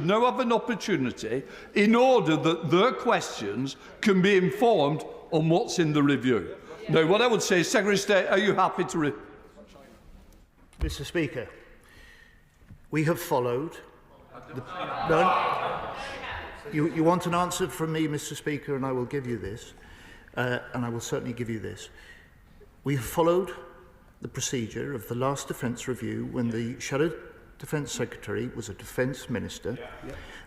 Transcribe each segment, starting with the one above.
now have an opportunity in order that their questions can be informed on what's in the review. Now, what I would say is, Secretary of State, are you happy to... Mr. Speaker, we have followed... You want an answer from me, Mr. Speaker, and I will give you this, and I will certainly give you this. We have followed the procedure of the last Defence Review when the Shadow Defence Secretary was a Defence Minister.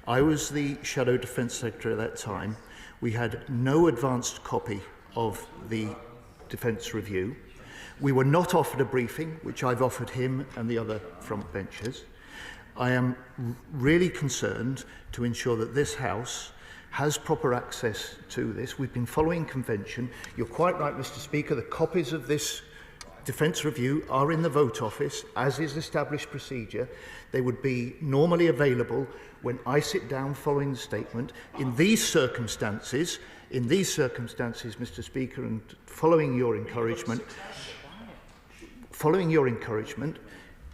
I was the Shadow Defence Secretary at that time. We had no advanced copy of the Defence Review. We were not offered a briefing, which I've offered him and the other front benches. I am really concerned to ensure that this House has proper access to this. We've been following convention. You're quite right, Mr. Speaker, the copies of this Defence Review are in the Vote Office, as is established procedure. They would be normally available when I sit down following the statement. In these circumstances, Mr. Speaker, and following your encouragement,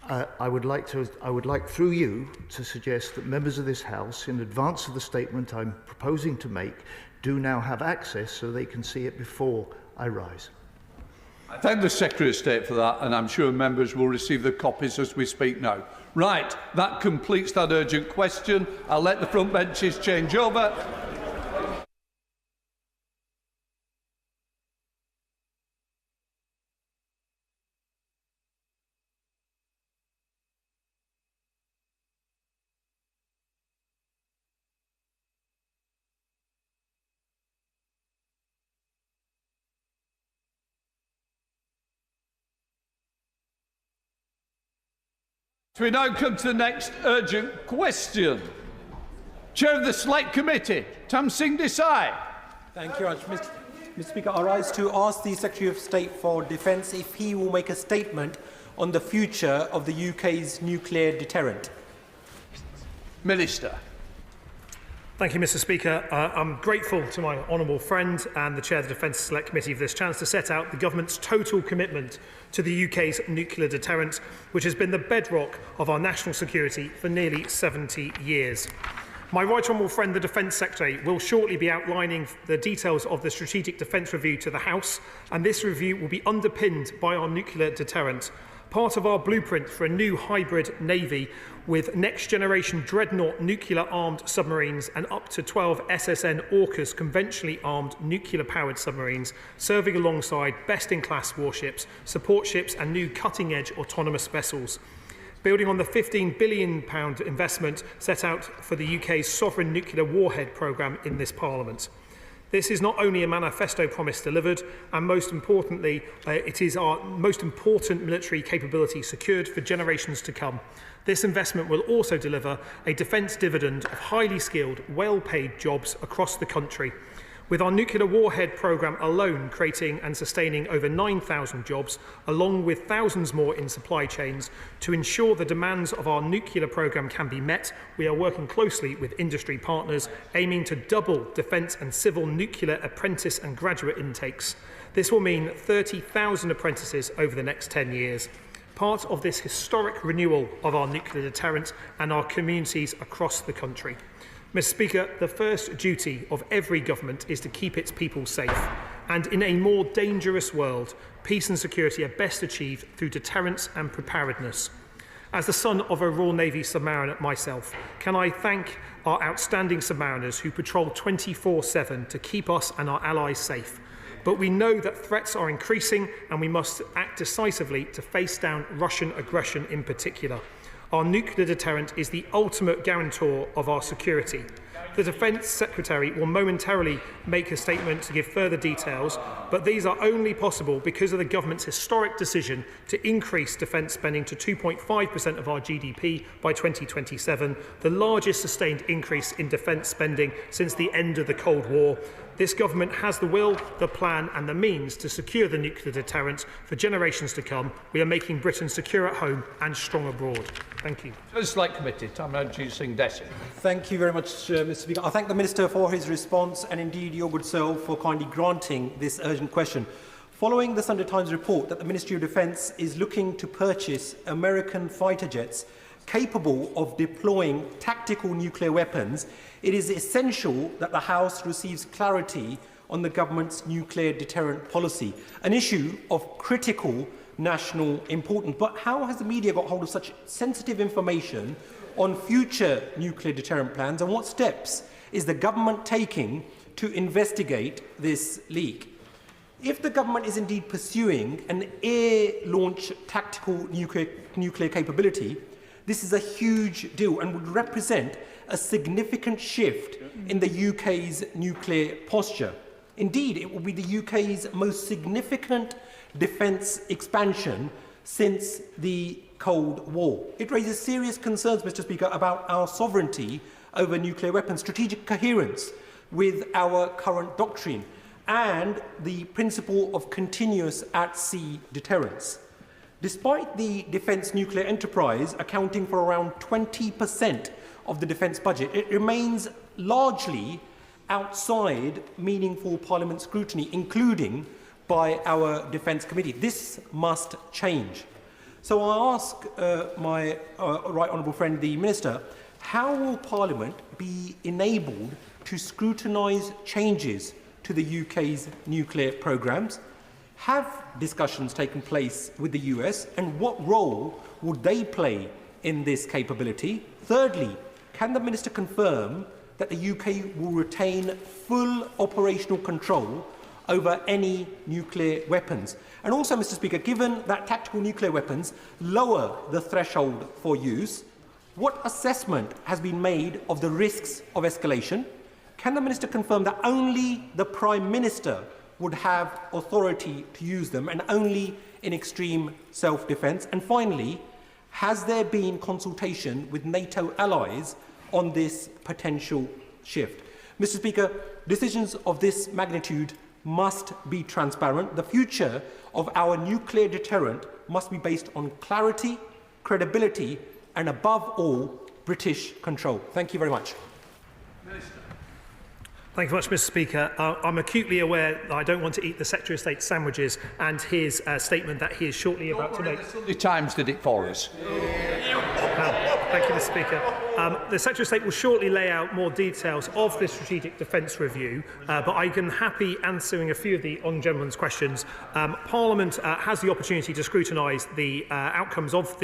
I would like through you to suggest that members of this House, in advance of the statement I'm proposing to make, do now have access so they can see it before I rise. I thank the Secretary of State for that, and I'm sure members will receive the copies as we speak now. Right, that completes that urgent question. I'll let the front benches change over. We now come to the next urgent question. Chair of the Select Committee, Tam Singh Desai. Thank you, Mr. Speaker. I rise to ask the Secretary of State for Defence if he will make a statement on the future of the UK's nuclear deterrent. Minister. Thank you, Mr. Speaker. I'm grateful to my honourable friend and the Chair of the Defence Select Committee for this chance to set out the Government's total commitment to the UK's nuclear deterrent, which has been the bedrock of our national security for nearly 70 years. My right honourable friend, the Defence Secretary, will shortly be outlining the details of the Strategic Defence Review to the House, and this review will be underpinned by our nuclear deterrent, part of our blueprint for a new hybrid navy with next-generation dreadnought nuclear-armed submarines and up to 12 SSN AUKUS conventionally armed nuclear-powered submarines, serving alongside best-in-class warships, support ships and new cutting-edge autonomous vessels. Building on the £15 billion investment set out for the UK's sovereign nuclear warhead programme in this Parliament. This is not only a manifesto promise delivered, and most importantly, it is our most important military capability secured for generations to come. This investment will also deliver a defence dividend of highly skilled, well-paid jobs across the country, with our nuclear warhead programme alone creating and sustaining over 9,000 jobs, along with thousands more in supply chains. To ensure the demands of our nuclear programme can be met, we are working closely with industry partners, aiming to double defence and civil nuclear apprentice and graduate intakes. This will mean 30,000 apprentices over the next 10 years. Part of this historic renewal of our nuclear deterrent and our communities across the country. Mr. Speaker, the first duty of every government is to keep its people safe. And in a more dangerous world, peace and security are best achieved through deterrence and preparedness. As the son of a Royal Navy submariner myself, can I thank our outstanding submariners who patrol 24/7 to keep us and our allies safe. But we know that threats are increasing and we must act decisively to face down Russian aggression in particular. Our nuclear deterrent is the ultimate guarantor of our security. The Defence Secretary will momentarily make a statement to give further details, but these are only possible because of the Government's historic decision to increase defence spending to 2.5% of our GDP by 2027, the largest sustained increase in defence spending since the end of the Cold War. This Government has the will, the plan and the means to secure the nuclear deterrent for generations to come. We are making Britain secure at home and strong abroad. Thank you. Select Committee, Tamrajit Singh Desai. Thank you very much, Mr. Speaker. I thank the Minister for his response and indeed your good self for kindly granting this urgent question. Following the Sunday Times report that the Ministry of Defence is looking to purchase American fighter jets capable of deploying tactical nuclear weapons, it is essential that the House receives clarity on the government's nuclear deterrent policy, an issue of critical national importance. But how has the media got hold of such sensitive information on future nuclear deterrent plans, and what steps is the government taking to investigate this leak? If the government is indeed pursuing an air-launched tactical nuclear capability, this is a huge deal and would represent a significant shift in the UK's nuclear posture. Indeed, it will be the UK's most significant defence expansion since the Cold War. It raises serious concerns, Mr. Speaker, about our sovereignty over nuclear weapons, strategic coherence with our current doctrine, and the principle of continuous at-sea deterrence. Despite the defence nuclear enterprise accounting for around 20% of the defence budget, it remains largely outside meaningful Parliament scrutiny, including by our Defence Committee. This must change. So I ask my right honourable friend, the Minister, how will Parliament be enabled to scrutinise changes to the UK's nuclear programmes? Have discussions taken place with the US, and what role would they play in this capability? Thirdly, can the Minister confirm that the UK will retain full operational control over any nuclear weapons? And also, Mr. Speaker, given that tactical nuclear weapons lower the threshold for use, what assessment has been made of the risks of escalation? Can the Minister confirm that only the Prime Minister would have authority to use them, and only in extreme self-defence? And finally, has there been consultation with NATO allies on this potential shift? Mr. Speaker, decisions of this magnitude must be transparent. The future of our nuclear deterrent must be based on clarity, credibility, and above all, British control. Thank you very much. Minister. Thank you very much, Mr. Speaker. I'm acutely aware that I don't want to eat the Secretary of State's sandwiches and his statement that he is shortly about to make. The Sunday Times did it for us. Thank you, Mr. Speaker. The Secretary of State will shortly lay out more details of the Strategic Defence Review, but I can happy answering a few of the gentleman's questions. Parliament has the opportunity to scrutinise the outcomes of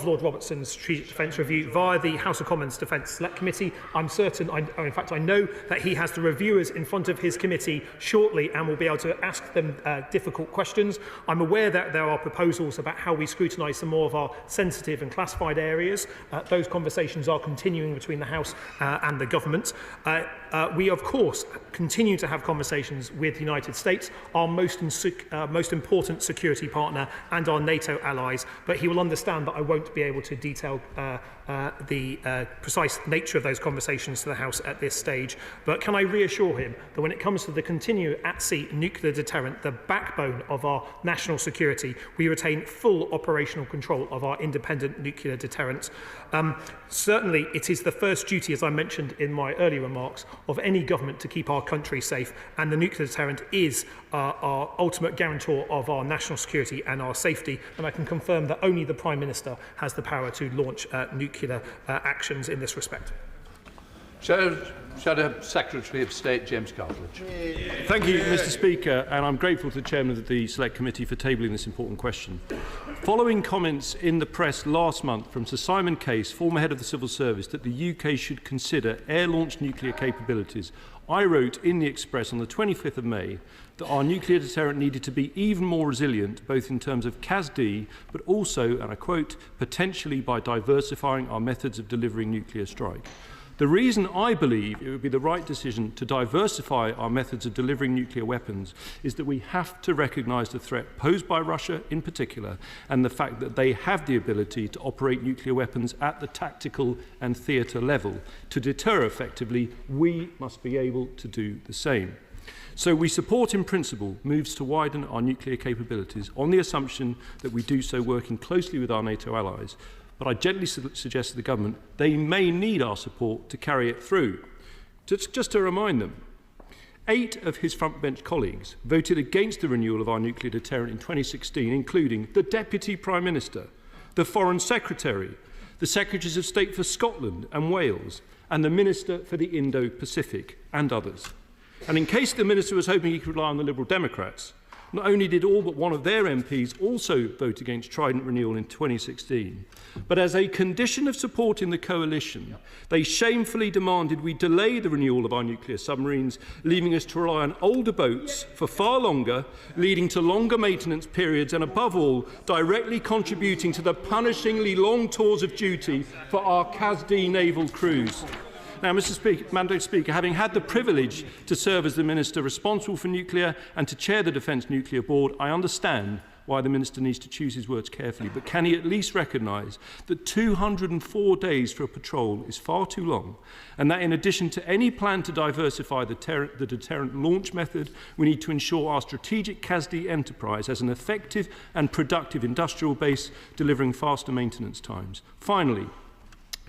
Lord Robertson's Strategic Defence Review via the House of Commons Defence Select Committee. I'm certain, in fact, I know that he has the reviewers in front of his committee shortly and will be able to ask them difficult questions. I'm aware that there are proposals about how we scrutinise some more of our sensitive and classified areas. Those conversations are continuing between the House and the government. We, of course, continue to have conversations with the United States, our most important security partner, and our NATO allies, but he will understand that I won't be able to detail the precise nature of those conversations to the House at this stage. But can I reassure him that when it comes to the continued at-sea nuclear deterrent, the backbone of our national security, we retain full operational control of our independent nuclear deterrent. Certainly, it is the first duty, as I mentioned in my earlier remarks, of any government to keep our country safe, and the nuclear deterrent is our ultimate guarantor of our national security and our safety, and I can confirm that only the Prime Minister has the power to launch nuclear actions in this respect. Shadow Secretary of State James Cartledge. Thank you, Mr. Speaker, and I'm grateful to the Chairman of the Select Committee for tabling this important question. Following comments in the press last month from Sir Simon Case, former head of the Civil Service, that the UK should consider air-launched nuclear capabilities, I wrote in the Express on the 25th of May that our nuclear deterrent needed to be even more resilient, both in terms of CASD, but also, and I quote, potentially by diversifying our methods of delivering nuclear strike. The reason I believe it would be the right decision to diversify our methods of delivering nuclear weapons is that we have to recognise the threat posed by Russia in particular, and the fact that they have the ability to operate nuclear weapons at the tactical and theatre level. To deter effectively, we must be able to do the same. So we support in principle moves to widen our nuclear capabilities on the assumption that we do so working closely with our NATO allies. But I gently suggest to the government they may need our support to carry it through. Just to remind them, 8 of his front bench colleagues voted against the renewal of our nuclear deterrent in 2016, including the Deputy Prime Minister, the Foreign Secretary, the Secretaries of State for Scotland and Wales, and the Minister for the Indo-Pacific, and others. And in case the Minister was hoping he could rely on the Liberal Democrats, not only did all but one of their MPs also vote against Trident renewal in 2016, but as a condition of supporting the coalition, they shamefully demanded we delay the renewal of our nuclear submarines, leaving us to rely on older boats for far longer, leading to longer maintenance periods and, above all, directly contributing to the punishingly long tours of duty for our CASD naval crews. Now, Madam Speaker, having had the privilege to serve as the Minister responsible for nuclear and to chair the Defence Nuclear Board, I understand why the Minister needs to choose his words carefully. But can he at least recognise that 204 days for a patrol is far too long, and that in addition to any plan to diversify the deterrent launch method, we need to ensure our strategic CASD enterprise has an effective and productive industrial base, delivering faster maintenance times? Finally,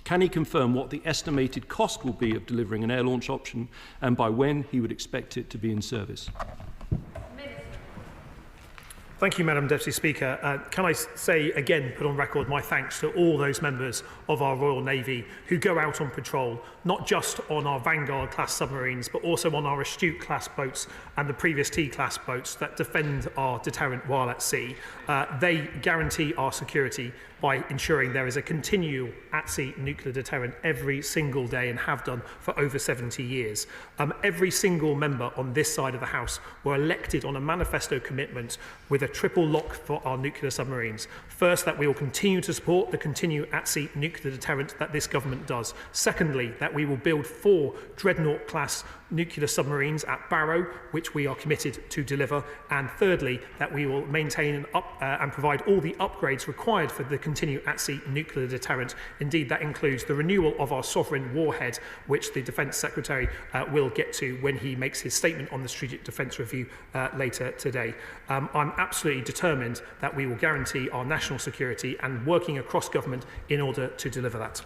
can he confirm what the estimated cost will be of delivering an air launch option and by when he would expect it to be in service? Thank you, Madam Deputy Speaker. Can I say again, put on record my thanks to all those members of our Royal Navy who go out on patrol, not just on our Vanguard-class submarines, but also on our Astute-class boats and the previous T-class boats that defend our deterrent while at sea. They guarantee our security by ensuring there is a continual at-sea nuclear deterrent every single day and have done for over 70 years. Every single member on this side of the House were elected on a manifesto commitment with a triple lock for our nuclear submarines. First, that we will continue to support the continued at-sea nuclear deterrent that this government does. Secondly, that we will build 4 Dreadnought-class nuclear submarines at Barrow, which we are committed to deliver. And thirdly, that we will maintain and provide all the upgrades required for the continued at-sea nuclear deterrent. Indeed, that includes the renewal of our sovereign warhead, which the Defence Secretary will get to when he makes his statement on the Strategic Defence Review later today. I'm absolutely determined that we will guarantee our national security and working across government in order to deliver that.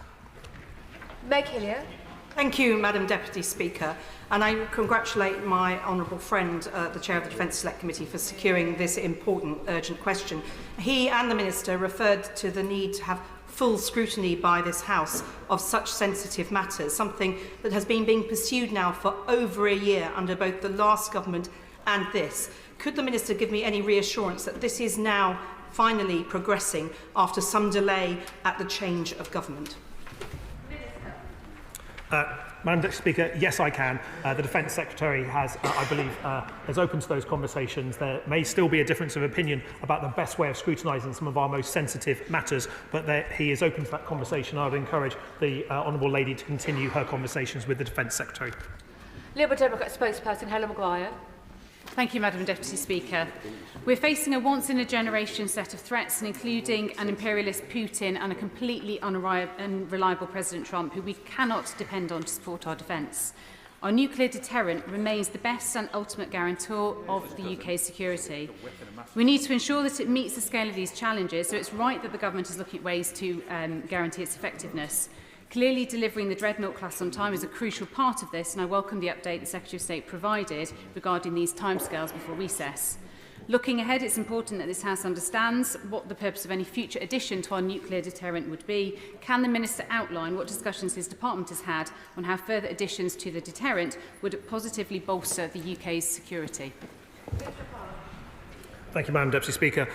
Meg Hillier. Thank you, Madam Deputy Speaker, and I congratulate my honourable friend, the Chair of the Defence Select Committee, for securing this important urgent question. He and the Minister referred to the need to have full scrutiny by this House of such sensitive matters, something that has been being pursued now for over a year under both the last government and this. Could the Minister give me any reassurance that this is now finally progressing after some delay at the change of government? Madam Deputy Speaker, yes, I can. The Defence Secretary has, I believe, is open to those conversations. There may still be a difference of opinion about the best way of scrutinising some of our most sensitive matters, but he is open to that conversation. I would encourage the Honourable Lady to continue her conversations with the Defence Secretary. Liberal Democrat spokesperson Helen Maguire. Thank you, Madam Deputy Speaker. We're facing a once-in-a-generation set of threats, including an imperialist Putin and a completely unreliable President Trump, who we cannot depend on to support our defence. Our nuclear deterrent remains the best and ultimate guarantor of the UK's security. We need to ensure that it meets the scale of these challenges, so it's right that the Government is looking at ways to guarantee its effectiveness. Clearly, delivering the Dreadnought class on time is a crucial part of this, and I welcome the update the Secretary of State provided regarding these timescales before recess. Looking ahead, it's important that this House understands what the purpose of any future addition to our nuclear deterrent would be. Can the Minister outline what discussions his department has had on how further additions to the deterrent would positively bolster the UK's security? Thank you, Madam Deputy Speaker.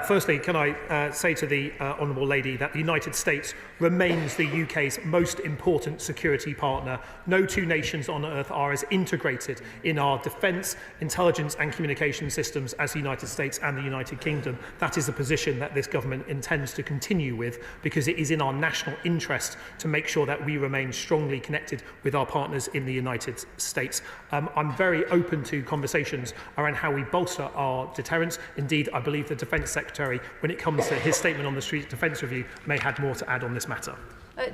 Firstly, can I say to the Honourable Lady that the United States remains the UK's most important security partner. No two nations on earth are as integrated in our defence, intelligence and communication systems as the United States and the United Kingdom. That is a position that this government intends to continue with, because it is in our national interest to make sure that we remain strongly connected with our partners in the United States. I'm very open to conversations around how we bolster our deterrence. Indeed, I believe the Defence Secretary, when it comes to his statement on the Strategic Defence Review, may have more to add on this matter.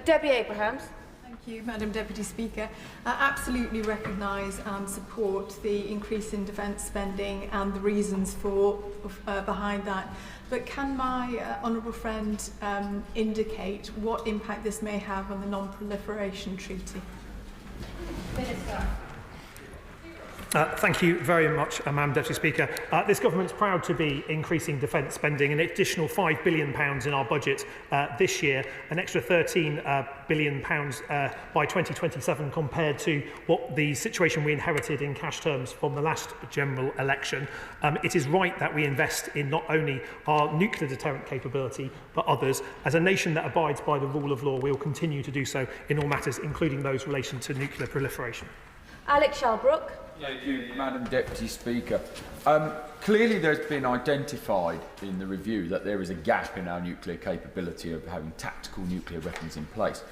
Debbie Abrahams. Thank you, Madam Deputy Speaker. I absolutely recognise and support the increase in defence spending and the reasons behind that. But can my honourable friend indicate what impact this may have on the Non-Proliferation Treaty? Minister. Thank you very much, Madam Deputy Speaker. This government's proud to be increasing defence spending, an additional £5 billion in our budget this year, an extra £13 billion by 2027 compared to what the situation we inherited in cash terms from the last general election. It is right that we invest in not only our nuclear deterrent capability, but others. As a nation that abides by the rule of law, we will continue to do so in all matters, including those relating to nuclear proliferation. Alex Shalbrook. Thank you, Madam Deputy Speaker. Clearly there's been identified in the review that there is a gap in our nuclear capability of having tactical nuclear weapons in place.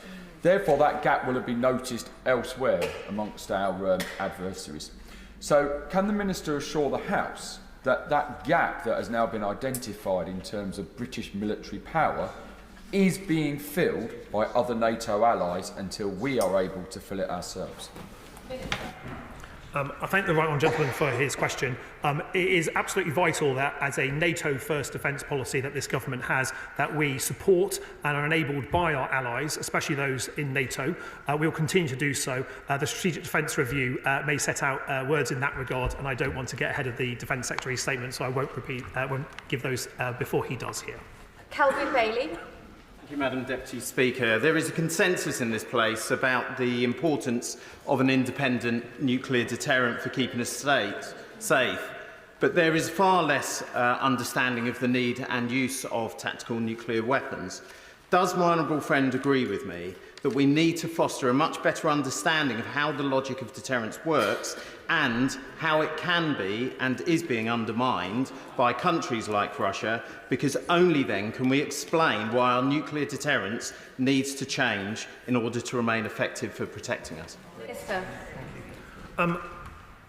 Therefore, that gap will have been noticed elsewhere amongst our adversaries. So, can the Minister assure the House that that gap that has now been identified in terms of British military power is being filled by other NATO allies until we are able to fill it ourselves? I thank the right honourable gentleman for his question. It is absolutely vital that as a NATO first defence policy that this government has, that we support and are enabled by our allies, especially those in NATO. We will continue to do so. The Strategic Defence Review may set out words in that regard, and I don't want to get ahead of the Defence Secretary's statement, so I won't give those before he does here. Calvin Bailey. Thank you, Madam Deputy Speaker. There is a consensus in this place about the importance of an independent nuclear deterrent for keeping us safe, but there is far less understanding of the need and use of tactical nuclear weapons. Does my honourable friend agree with me that we need to foster a much better understanding of how the logic of deterrence works and how it can be and is being undermined by countries like Russia, because only then can we explain why our nuclear deterrence needs to change in order to remain effective for protecting us? Yes, sir.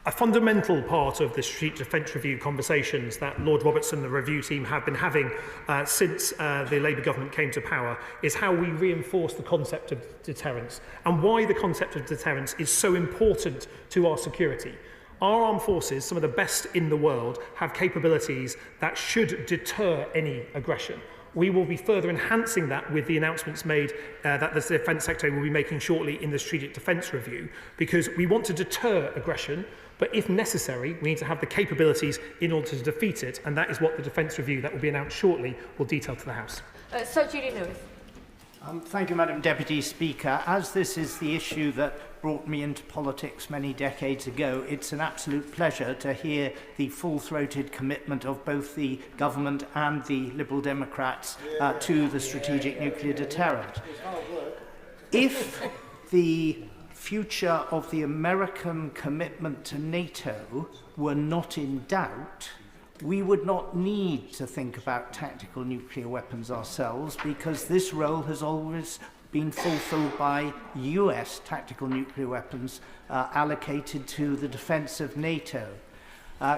A fundamental part of the Strategic Defence Review conversations that Lord Robertson and the review team have been having since the Labour government came to power is how we reinforce the concept of deterrence and why the concept of deterrence is so important to our security. Our armed forces, some of the best in the world, have capabilities that should deter any aggression. We will be further enhancing that with the announcements made that the Defence Secretary will be making shortly in the Strategic Defence Review, because we want to deter aggression, but if necessary, we need to have the capabilities in order to defeat it, and that is what the Defence Review that will be announced shortly will detail to the House. Sir Julian Lewis. Thank you, Madam Deputy Speaker. As this is the issue that brought me into politics many decades ago, it's an absolute pleasure to hear the full-throated commitment of both the government and the Liberal Democrats to the strategic nuclear deterrent. If the future of the American commitment to NATO were not in doubt, we would not need to think about tactical nuclear weapons ourselves, because this role has always been fulfilled by US tactical nuclear weapons allocated to the defence of NATO.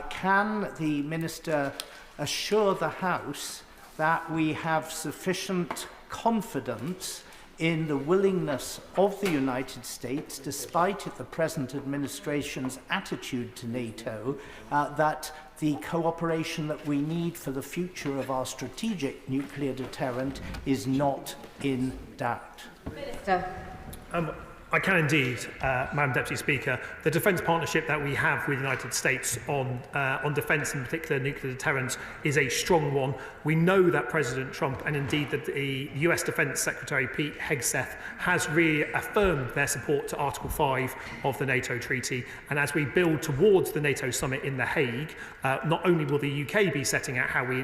Can the Minister assure the House that we have sufficient confidence in the willingness of the United States, despite the present administration's attitude to NATO, that the cooperation that we need for the future of our strategic nuclear deterrent is not in doubt? Minister. I can indeed, Madam Deputy Speaker. The defence partnership that we have with the United States on defence, in particular nuclear deterrence, is a strong one. We know that President Trump and indeed the US Defence Secretary Pete Hegseth has reaffirmed their support to Article 5 of the NATO Treaty. And as we build towards the NATO summit in The Hague, not only will the UK be setting out how we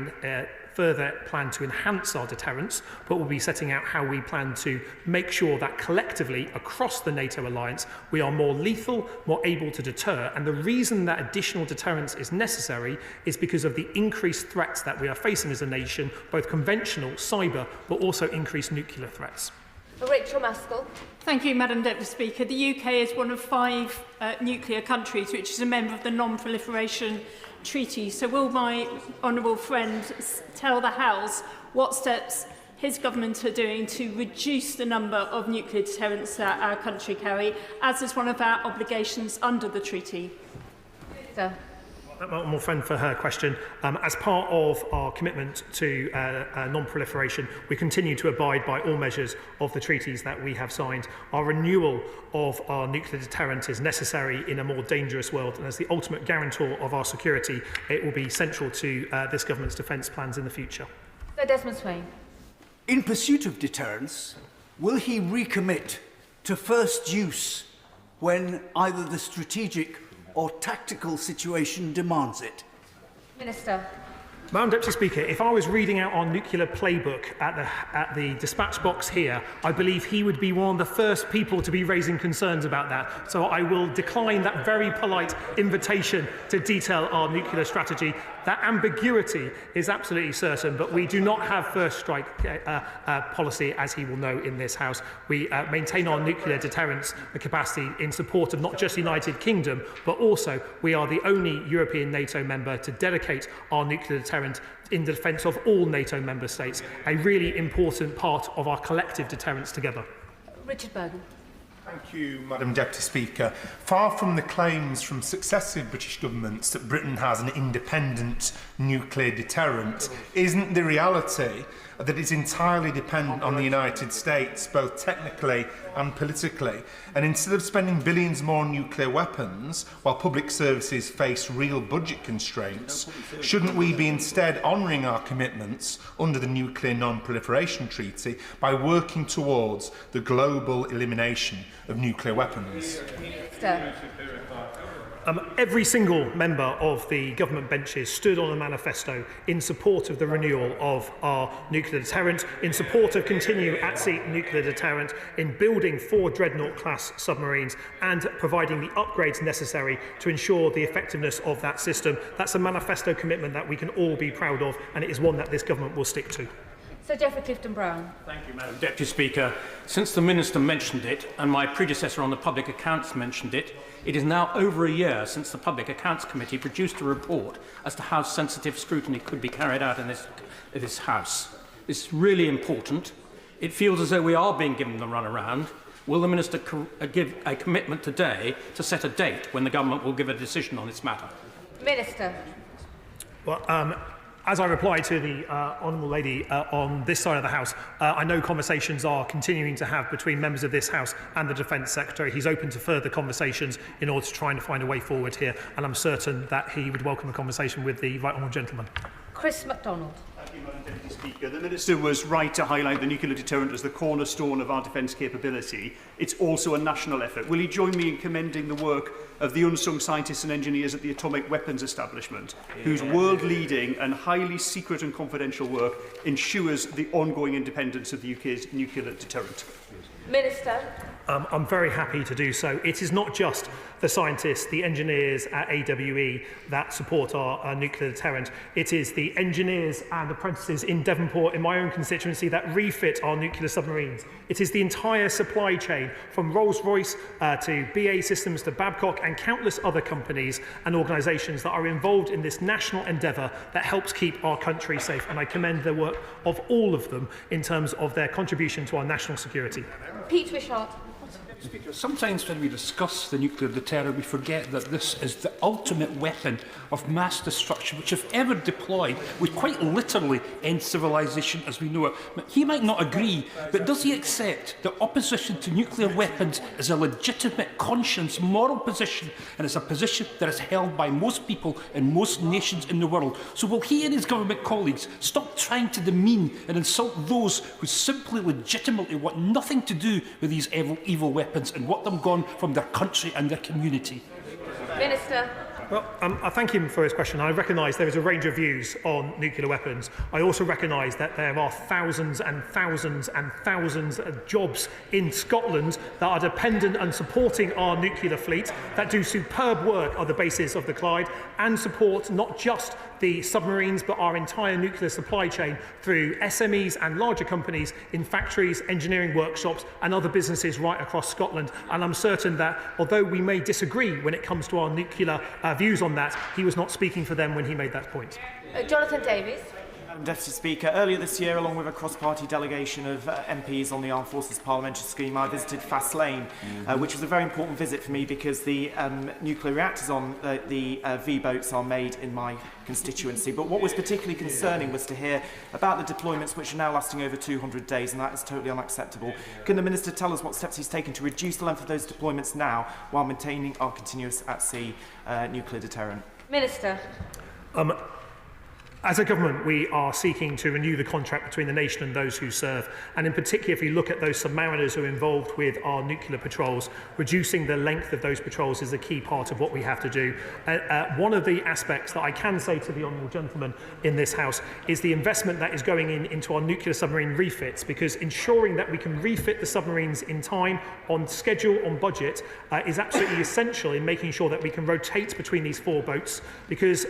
further plan to enhance our deterrence, but we'll be setting out how we plan to make sure that collectively across the NATO alliance we are more lethal, more able to deter. And the reason that additional deterrence is necessary is because of the increased threats that we are facing as a nation, both conventional, cyber, but also increased nuclear threats. Rachel Maskell. Thank you, Madam Deputy Speaker. The UK is one of 5 nuclear countries which is a member of the Non-Proliferation Treaty. So will my honourable friend tell the House what steps his government are doing to reduce the number of nuclear deterrents that our country carry, as is one of our obligations under the treaty? Sir. my honourable friend for her question. As part of our commitment to non-proliferation, we continue to abide by all measures of the treaties that we have signed. Our renewal of our nuclear deterrent is necessary in a more dangerous world, and as the ultimate guarantor of our security, it will be central to this government's defence plans in the future. Sir Desmond Swain. In pursuit of deterrence, will he recommit to first use when either the strategic or tactical situation demands it? Minister. Madam Deputy Speaker, if I was reading out our nuclear playbook at the dispatch box here, I believe he would be one of the first people to be raising concerns about that. So I will decline that very polite invitation to detail our nuclear strategy. That ambiguity is absolutely certain, but we do not have first strike policy, as he will know, in this House. We maintain our nuclear deterrence capacity in support of not just the United Kingdom, but also we are the only European NATO member to dedicate our nuclear deterrence in the defence of all NATO member states, a really important part of our collective deterrence together. Richard Burden. Thank you, Madam Deputy Speaker. Far from the claims from successive British governments that Britain has an independent nuclear deterrent, isn't the reality that it's entirely dependent on the United States, both technically and politically? And instead of spending billions more on nuclear weapons, while public services face real budget constraints, shouldn't we be instead honouring our commitments under the Nuclear Non-Proliferation Treaty by working towards the global elimination of nuclear weapons? Minister. Every single member of the government benches stood on a manifesto in support of the renewal of our nuclear deterrent, in support of continuing at-sea nuclear deterrent, in building 4 Dreadnought-class submarines and providing the upgrades necessary to ensure the effectiveness of that system. That's a manifesto commitment that we can all be proud of, and it is one that this government will stick to. Sir Geoffrey Clifton-Brown. Thank you, Madam Deputy Speaker. Since the Minister mentioned it, and my predecessor on the Public Accounts mentioned it, it is now over a year since the Public Accounts Committee produced a report as to how sensitive scrutiny could be carried out in this House. This is really important. It feels as though we are being given the runaround. Will the Minister give a commitment today to set a date when the Government will give a decision on this matter? Minister. Well, as I reply to the honourable lady on this side of the House, I know conversations are continuing to have between members of this House and the Defence Secretary. He's open to further conversations in order to try and find a way forward here, and I'm certain that he would welcome a conversation with the right honourable gentleman. Chris MacDonald. Thank you, Madam Deputy Speaker. The Minister was right to highlight the nuclear deterrent as the cornerstone of our defence capability. It's also a national effort. Will he join me in commending the work of the unsung scientists and engineers at the Atomic Weapons Establishment, whose world-leading and highly secret and confidential work ensures the ongoing independence of the UK's nuclear deterrent? Minister. I'm very happy to do so. It is not just the scientists, the engineers at AWE that support our nuclear deterrent. It is the engineers and apprentices in Devonport, in my own constituency, that refit our nuclear submarines. It is the entire supply chain, from Rolls-Royce to BAE Systems to Babcock and countless other companies and organisations that are involved in this national endeavour that helps keep our country safe. And I commend the work of all of them in terms of their contribution to our national security. Pete Wishart. Speaker, sometimes when we discuss the nuclear deterrent, we forget that this is the ultimate weapon of mass destruction, which, if ever deployed, would quite literally end civilization as we know it. He might not agree, but does he accept that opposition to nuclear weapons is a legitimate conscience, moral position, and it's a position that is held by most people in most nations in the world? So will he and his government colleagues stop trying to demean and insult those who simply legitimately want nothing to do with these evil weapons and want them gone from their country and their community? Minister. Well, I thank him for his question. I recognise there is a range of views on nuclear weapons. I also recognise that there are thousands and thousands and thousands of jobs in Scotland that are dependent on supporting our nuclear fleet, that do superb work on the basis of the Clyde, and support not just the submarines but our entire nuclear supply chain through SMEs and larger companies in factories, engineering workshops and other businesses right across Scotland. And I'm certain that although we may disagree when it comes to our nuclear views on that, he was not speaking for them when he made that point. Jonathan Davies. Madam Deputy Speaker, earlier this year, along with a cross-party delegation of MPs on the Armed Forces Parliamentary scheme, I visited Faslane, which was a very important visit for me because the nuclear reactors on the V-boats are made in my constituency. But what was particularly concerning was to hear about the deployments which are now lasting over 200 days, and that is totally unacceptable. Can the Minister tell us what steps he's taken to reduce the length of those deployments now while maintaining our continuous at-sea nuclear deterrent? Minister. As a government, we are seeking to renew the contract between the nation and those who serve. And in particular, if we look at those submariners who are involved with our nuclear patrols, reducing the length of those patrols is a key part of what we have to do. One of the aspects that I can say to the honourable gentleman in this House is the investment that is going into our nuclear submarine refits, because ensuring that we can refit the submarines in time, on schedule, on budget, is absolutely essential in making sure that we can rotate between these 4 boats, because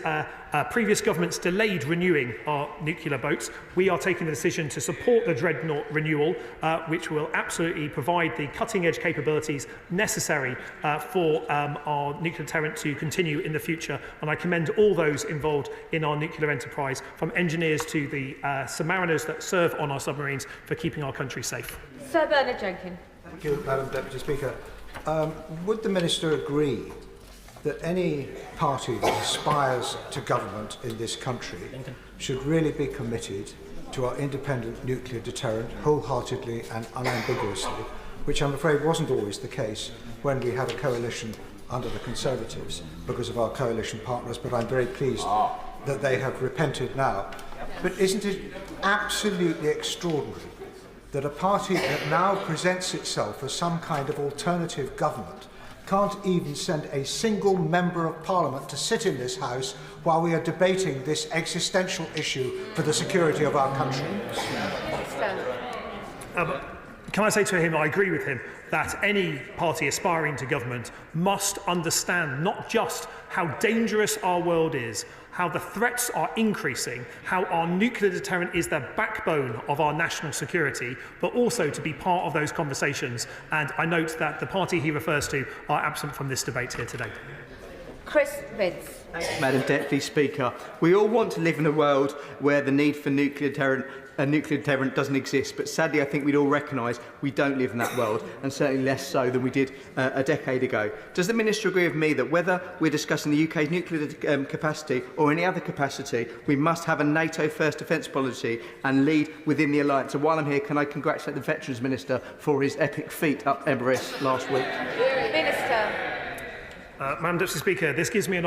previous governments delayed renewing our nuclear boats. We are taking the decision to support the Dreadnought renewal, which will absolutely provide the cutting-edge capabilities necessary for our nuclear deterrent to continue in the future. And I commend all those involved in our nuclear enterprise, from engineers to the submariners that serve on our submarines, for keeping our country safe. Sir Bernard Jenkin. Thank you, Madam Deputy Speaker. Would the Minister agree that any party that aspires to government in this country should really be committed to our independent nuclear deterrent wholeheartedly and unambiguously, which I'm afraid wasn't always the case when we had a coalition under the Conservatives because of our coalition partners, but I'm very pleased that they have repented now. But isn't it absolutely extraordinary that a party that now presents itself as some kind of alternative government can't even send a single member of Parliament to sit in this House while we are debating this existential issue for the security of our country? Can I say to him, I agree with him, that any party aspiring to government must understand not just how dangerous our world is, how the threats are increasing, how our nuclear deterrent is the backbone of our national security, but also to be part of those conversations. And I note that the party he refers to are absent from this debate here today. Chris Vince. Madam Deputy Speaker, we all want to live in a world where the need for nuclear deterrent doesn't exist, but sadly I think we'd all recognise we don't live in that world, and certainly less so than we did a decade ago. Does the Minister agree with me that whether we're discussing the UK's nuclear capacity or any other capacity, we must have a NATO-first defence policy and lead within the alliance? And while I'm here, can I congratulate the Veterans Minister for his epic feat up Everest last week? Minister. Madam Deputy Speaker, this gives me a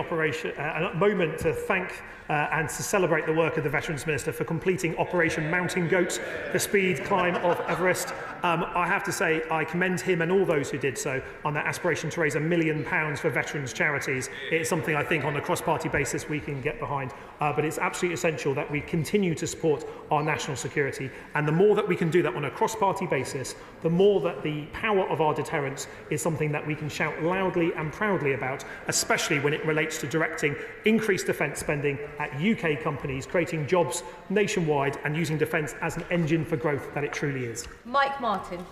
moment to thank and to celebrate the work of the Veterans Minister for completing Operation Mountain Goat, the speed climb of Everest. I have to say I commend him and all those who did so on that aspiration to raise £1 million for veterans charities. It's something I think on a cross-party basis we can get behind, but it's absolutely essential that we continue to support our national security, and the more that we can do that on a cross-party basis, the more that the power of our deterrence is something that we can shout loudly and proudly about, especially when it relates to directing increased defence spending at UK companies, creating jobs nationwide and using defence as an engine for growth that it truly is. Mike Martin.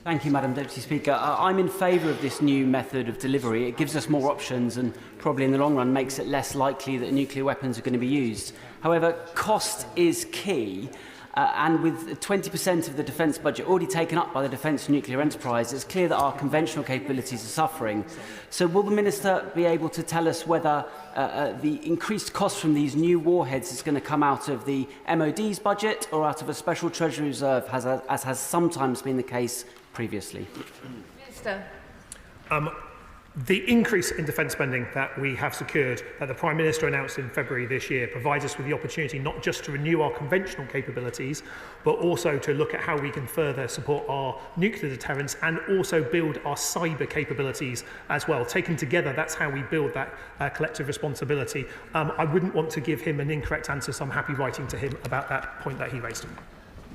Thank you, Madam Deputy Speaker. I'm in favour of this new method of delivery. It gives us more options and probably in the long run makes it less likely that nuclear weapons are going to be used. However, cost is key. And with 20% of the defence budget already taken up by the defence nuclear enterprise, it's clear that our conventional capabilities are suffering. So will the Minister be able to tell us whether the increased cost from these new warheads is going to come out of the MOD's budget or out of a special Treasury reserve, as has sometimes been the case previously? Minister. The increase in defence spending that we have secured, that the Prime Minister announced in February this year, provides us with the opportunity not just to renew our conventional capabilities, but also to look at how we can further support our nuclear deterrence and also build our cyber capabilities as well. Taken together, that's how we build that collective responsibility. I wouldn't want to give him an incorrect answer, so I'm happy writing to him about that point that he raised.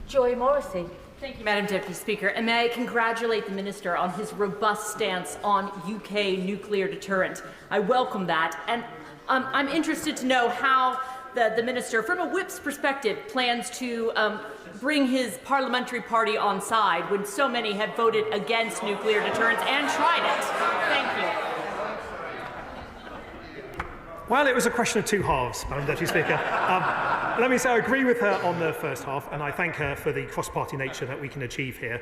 Joy Morrissey. Thank you, Madam Deputy Speaker. And may I congratulate the Minister on his robust stance on UK nuclear deterrent. I welcome that. And I'm interested to know how the Minister, from a whip's perspective, plans to bring his parliamentary party on side when so many have voted against nuclear deterrence and tried it. Thank you. Well, it was a question of two halves, Madam Deputy Speaker. Let me say I agree with her on the first half, and I thank her for the cross-party nature that we can achieve here.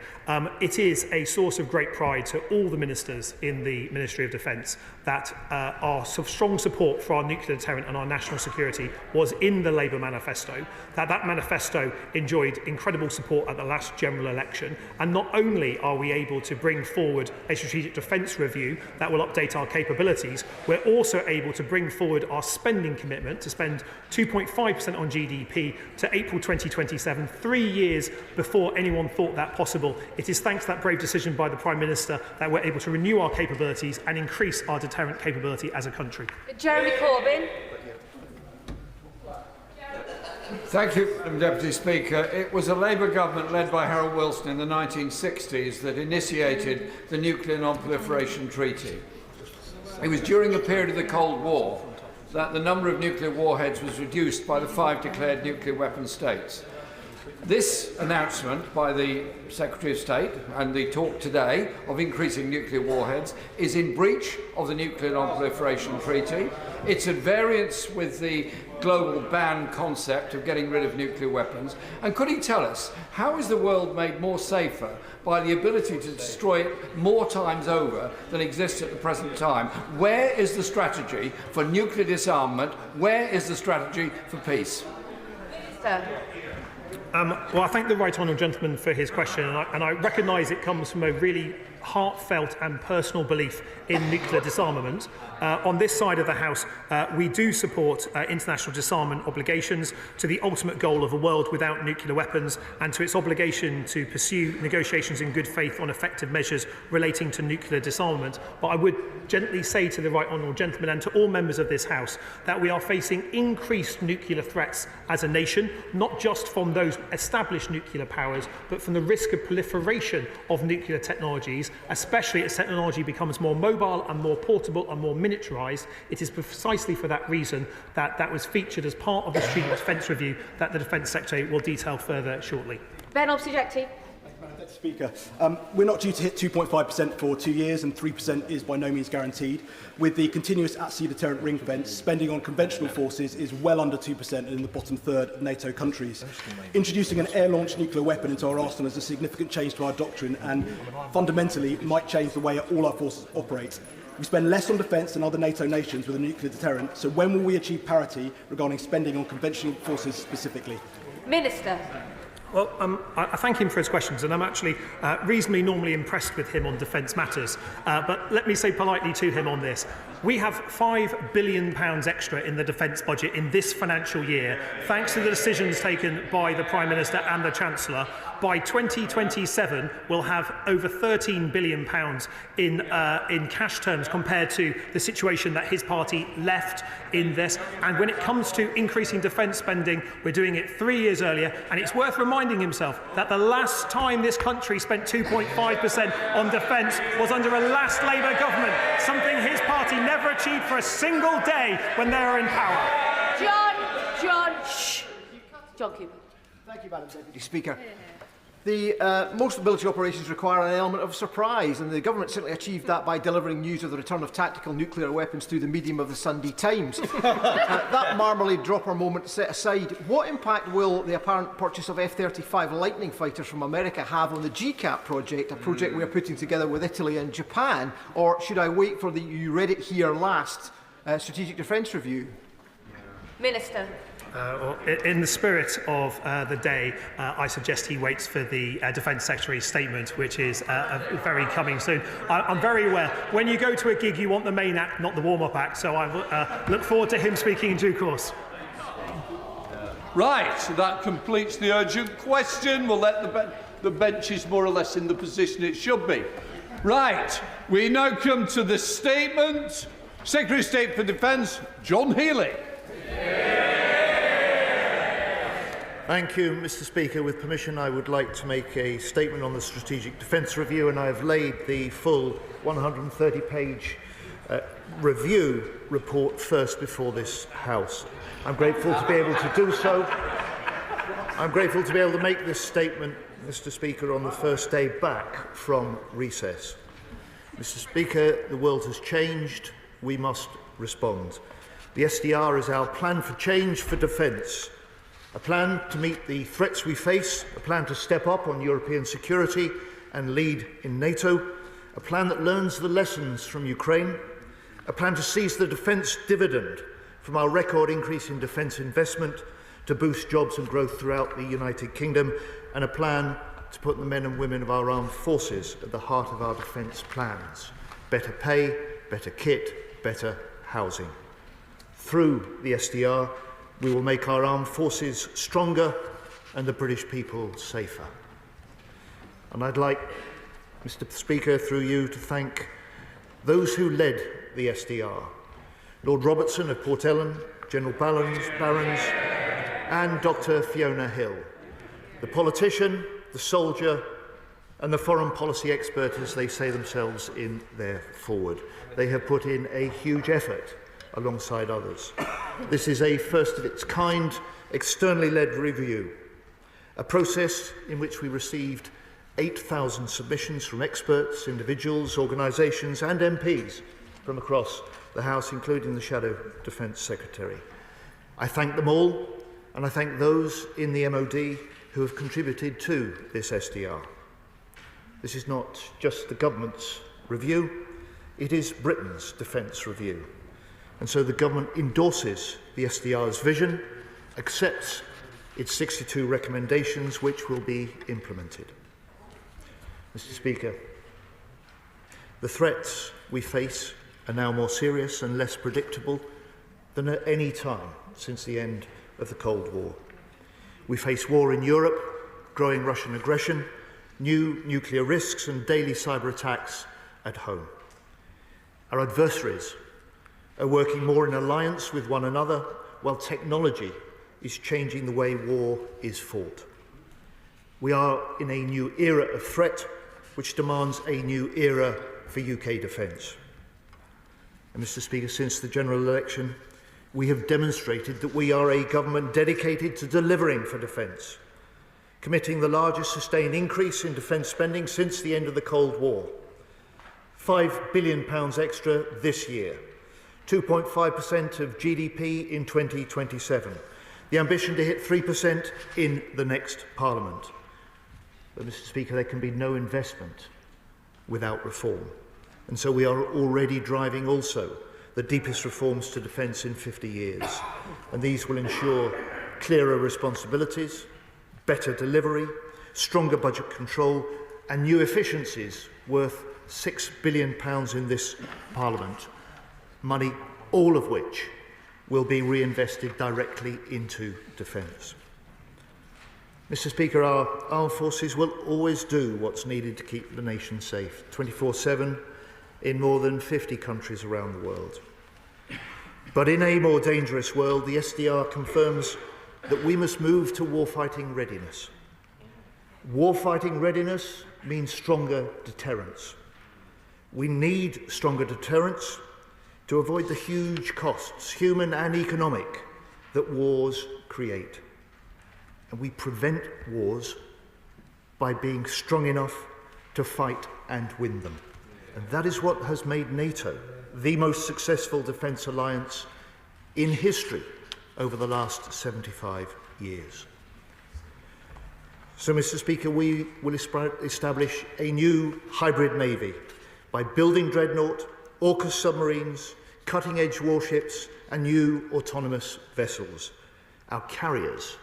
It is a source of great pride to all the ministers in the Ministry of Defence that our strong support for our nuclear deterrent and our national security was in the Labour manifesto, that manifesto enjoyed incredible support at the last general election, and not only are we able to bring forward a strategic defence review that will update our capabilities, we're also able to bring forward our spending commitment to spend 2.5% on GDP to April 2027, 3 years before anyone thought that possible. It is thanks to that brave decision by the Prime Minister that we're able to renew our capabilities and increase our deterrent capability as a country. Jeremy Corbyn. Thank you, Madam Deputy Speaker. It was a Labour government led by Harold Wilson in the 1960s that initiated the Nuclear Non-Proliferation Treaty. It was during a period of the Cold War that the number of nuclear warheads was reduced by the 5 declared nuclear weapon states. This announcement by the Secretary of State and the talk today of increasing nuclear warheads is in breach of the Nuclear Non-Proliferation Treaty. It's at variance with the global ban concept of getting rid of nuclear weapons. And could he tell us, how is the world made more safer by the ability to destroy it more times over than exists at the present time? Where is the strategy for nuclear disarmament? Where is the strategy for peace? Minister. Well, I thank the right honourable gentleman for his question, and I recognise it comes from a really heartfelt and personal belief in nuclear disarmament. On this side of the House, we do support international disarmament obligations to the ultimate goal of a world without nuclear weapons and to its obligation to pursue negotiations in good faith on effective measures relating to nuclear disarmament. But I would gently say to the right honourable gentleman and to all members of this House that we are facing increased nuclear threats as a nation, not just from those established nuclear powers, but from the risk of proliferation of nuclear technologies, especially as technology becomes more mobile and more portable and more miniaturised. It is precisely for that reason that that was featured as part of the Strategic Defence Review that the Defence Secretary will detail further shortly. Ben Obsujecti. Speaker, we're not due to hit 2.5% for 2 years, and 3% is by no means guaranteed. With the continuous at-sea deterrent ring fence, spending on conventional forces is well under 2% and in the bottom third of NATO countries. Introducing an air-launched nuclear weapon into our arsenal is a significant change to our doctrine and fundamentally might change the way all our forces operate. We spend less on defence than other NATO nations with a nuclear deterrent, so when will we achieve parity regarding spending on conventional forces specifically? Minister. Well, I thank him for his questions, and I'm actually reasonably normally impressed with him on defence matters. But let me say politely to him on this. We have £5 billion extra in the defence budget in this financial year, thanks to the decisions taken by the Prime Minister and the Chancellor. By 2027, we'll have over £13 billion in cash terms compared to the situation that his party left in this. And when it comes to increasing defence spending, we're doing it 3 years earlier. And it's worth reminding himself that the last time this country spent 2.5% on defence was under a last Labour government, something his party never achieved for a single day when they were in power. John Cooper. Thank you, Madam Deputy Speaker. The most mobility operations require an element of surprise, and the government certainly achieved that by delivering news of the return of tactical nuclear weapons through the medium of the Sunday Times. That marmalade dropper moment set aside, what impact will the apparent purchase of F-35 Lightning fighters from America have on the GCAP project, a project we are putting together with Italy and Japan, or should I wait for the you read it here last Strategic Defence Review? Minister. In the spirit of the day, I suggest he waits for the Defence Secretary's statement, which is very coming soon. I'm very aware, when you go to a gig, you want the main act, not the warm-up act, so I look forward to him speaking in due course. Right, that completes the urgent question. We'll let the benches more or less in the position it should be. Right, we now come to the statement. Secretary of State for Defence, John Healey. Thank you, Mr. Speaker. With permission, I would like to make a statement on the Strategic Defence Review, and I have laid the full 130-page review report first before this House. I'm grateful to be able to do so. I'm grateful to be able to make this statement, Mr. Speaker, on the first day back from recess. Mr. Speaker, the world has changed. We must respond. The SDR is our plan for change for defence. A plan to meet the threats we face, a plan to step up on European security and lead in NATO, a plan that learns the lessons from Ukraine, a plan to seize the defence dividend from our record increase in defence investment to boost jobs and growth throughout the United Kingdom, and a plan to put the men and women of our armed forces at the heart of our defence plans. Better pay, better kit, better housing. Through the SDR, we will make our armed forces stronger and the British people safer. And I'd like, Mr. Speaker, through you, to thank those who led the SDR. Lord Robertson of Port Ellen, General Barons, and Dr. Fiona Hill, the politician, the soldier, and the foreign policy expert, as they say themselves in their foreword. They have put in a huge effort alongside others. This is a first of its kind, externally led review, a process in which we received 8,000 submissions from experts, individuals, organisations and MPs from across the House, including the Shadow Defence Secretary. I thank them all, and I thank those in the MOD who have contributed to this SDR. This is not just the government's review, it is Britain's defence review. And so the government endorses the SDR's vision, accepts its 62 recommendations, which will be implemented. Mr. Speaker, the threats we face are now more serious and less predictable than at any time since the end of the Cold War. We face war in Europe, growing Russian aggression, new nuclear risks and daily cyber attacks at home. Our adversaries are working more in alliance with one another, while technology is changing the way war is fought. We are in a new era of threat, which demands a new era for UK defence. And Mr. Speaker, since the general election, we have demonstrated that we are a government dedicated to delivering for defence, committing the largest sustained increase in defence spending since the end of the Cold War. £5 billion extra this year, 2.5% of GDP in 2027, the ambition to hit 3% in the next Parliament. But, Mr. Speaker, there can be no investment without reform. And so we are already driving also the deepest reforms to defence in 50 years. And these will ensure clearer responsibilities, better delivery, stronger budget control, and new efficiencies worth £6 billion in this Parliament. Money, all of which will be reinvested directly into defence. Mr. Speaker, our armed forces will always do what's needed to keep the nation safe, 24/7 in more than 50 countries around the world. But in a more dangerous world, the SDR confirms that we must move to warfighting readiness. Warfighting readiness means stronger deterrence. We need stronger deterrence to avoid the huge costs, human and economic, that wars create. And we prevent wars by being strong enough to fight and win them. And that is what has made NATO the most successful defence alliance in history over the last 75 years. So, Mr. Speaker, we will establish a new hybrid navy by building Dreadnought, AUKUS submarines, cutting-edge warships and new autonomous vessels. Our carriers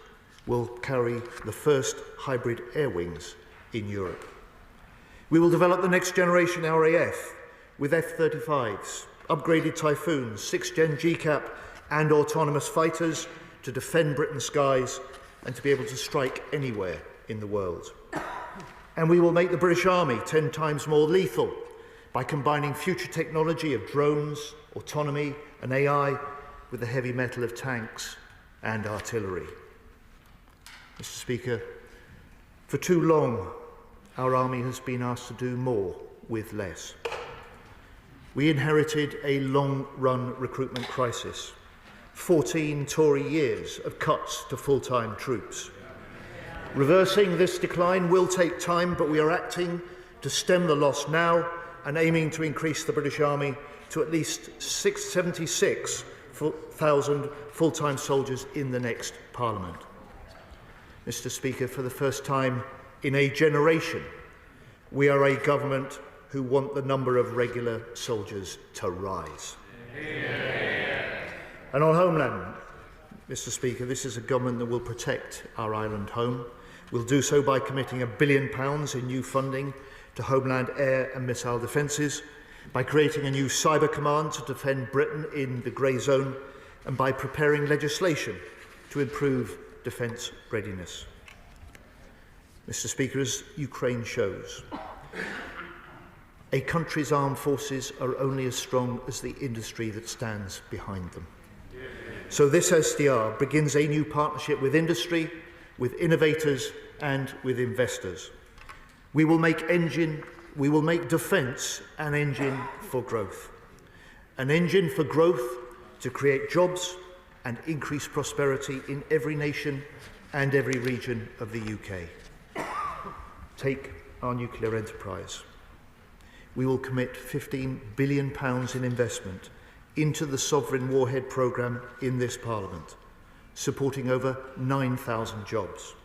will carry the first hybrid air wings in Europe. We will develop the next generation RAF with F-35s, upgraded Typhoons, 6th-gen GCAP and autonomous fighters to defend Britain's skies and to be able to strike anywhere in the world. And we will make the British Army 10 times more lethal by combining future technology of drones, autonomy and AI with the heavy metal of tanks and artillery. Mr. Speaker, for too long, our army has been asked to do more with less. We inherited a long-run recruitment crisis, 14 Tory years of cuts to full-time troops. Reversing this decline will take time, but we are acting to stem the loss now and aiming to increase the British Army to at least 76,000 full-time soldiers in the next Parliament. Mr. Speaker, for the first time in a generation, we are a government who want the number of regular soldiers to rise. And on homeland, Mr. Speaker, this is a government that will protect our island home. We'll do so by committing £1 billion in new funding to homeland air and missile defences, by creating a new cyber command to defend Britain in the grey zone, and by preparing legislation to improve defence readiness. Mr. Speaker, as Ukraine shows, a country's armed forces are only as strong as the industry that stands behind them. So this SDR begins a new partnership with industry, with innovators and with investors. We will make defence an engine for growth. An engine for growth to create jobs and increase prosperity in every nation and every region of the UK. Take our nuclear enterprise. We will commit £15 billion in investment into the Sovereign Warhead Programme in this Parliament, supporting over 9,000 jobs.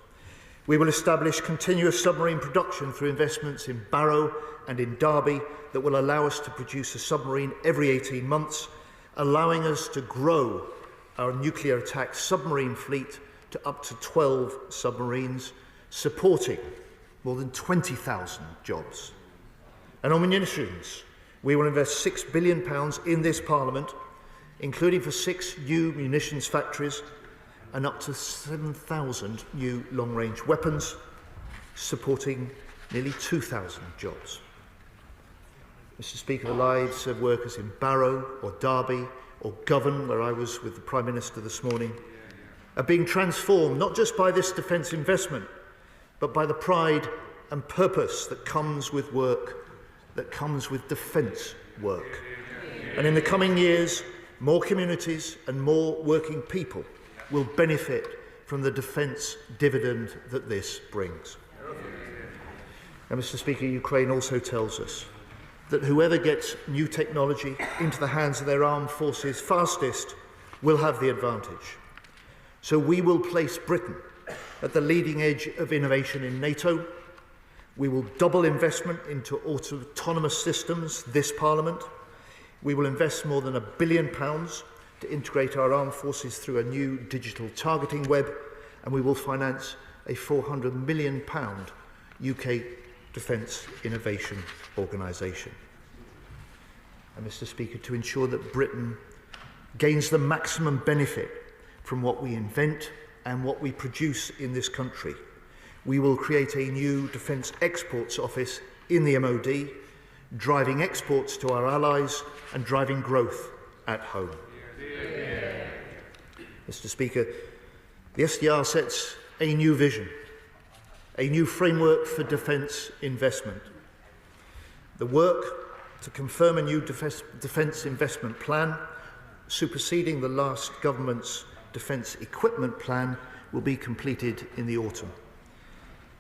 We will establish continuous submarine production through investments in Barrow and in Derby that will allow us to produce a submarine every 18 months, allowing us to grow our nuclear attack submarine fleet to up to 12 submarines, supporting more than 20,000 jobs. And on munitions, we will invest £6 billion in this Parliament, including for 6 new munitions factories and up to 7,000 new long-range weapons, supporting nearly 2,000 jobs. Mr. Speaker, the lives of workers in Barrow or Derby or Govan, where I was with the Prime Minister this morning, are being transformed not just by this defence investment, but by the pride and purpose that comes with work, that comes with defence work. And in the coming years, more communities and more working people will benefit from the defence dividend that this brings. And Mr. Speaker, Ukraine also tells us that whoever gets new technology into the hands of their armed forces fastest will have the advantage. So we will place Britain at the leading edge of innovation in NATO. We will double investment into autonomous systems this Parliament. We will invest more than £1 billion to integrate our armed forces through a new digital targeting web, and we will finance a £400 million UK Defence Innovation Organisation. And Mr. Speaker, to ensure that Britain gains the maximum benefit from what we invent and what we produce in this country, we will create a new Defence Exports Office in the MOD, driving exports to our allies and driving growth at home. Mr. Speaker, the SDR sets a new vision, a new framework for defence investment. The work to confirm a new defence investment plan, superseding the last government's defence equipment plan, will be completed in the autumn.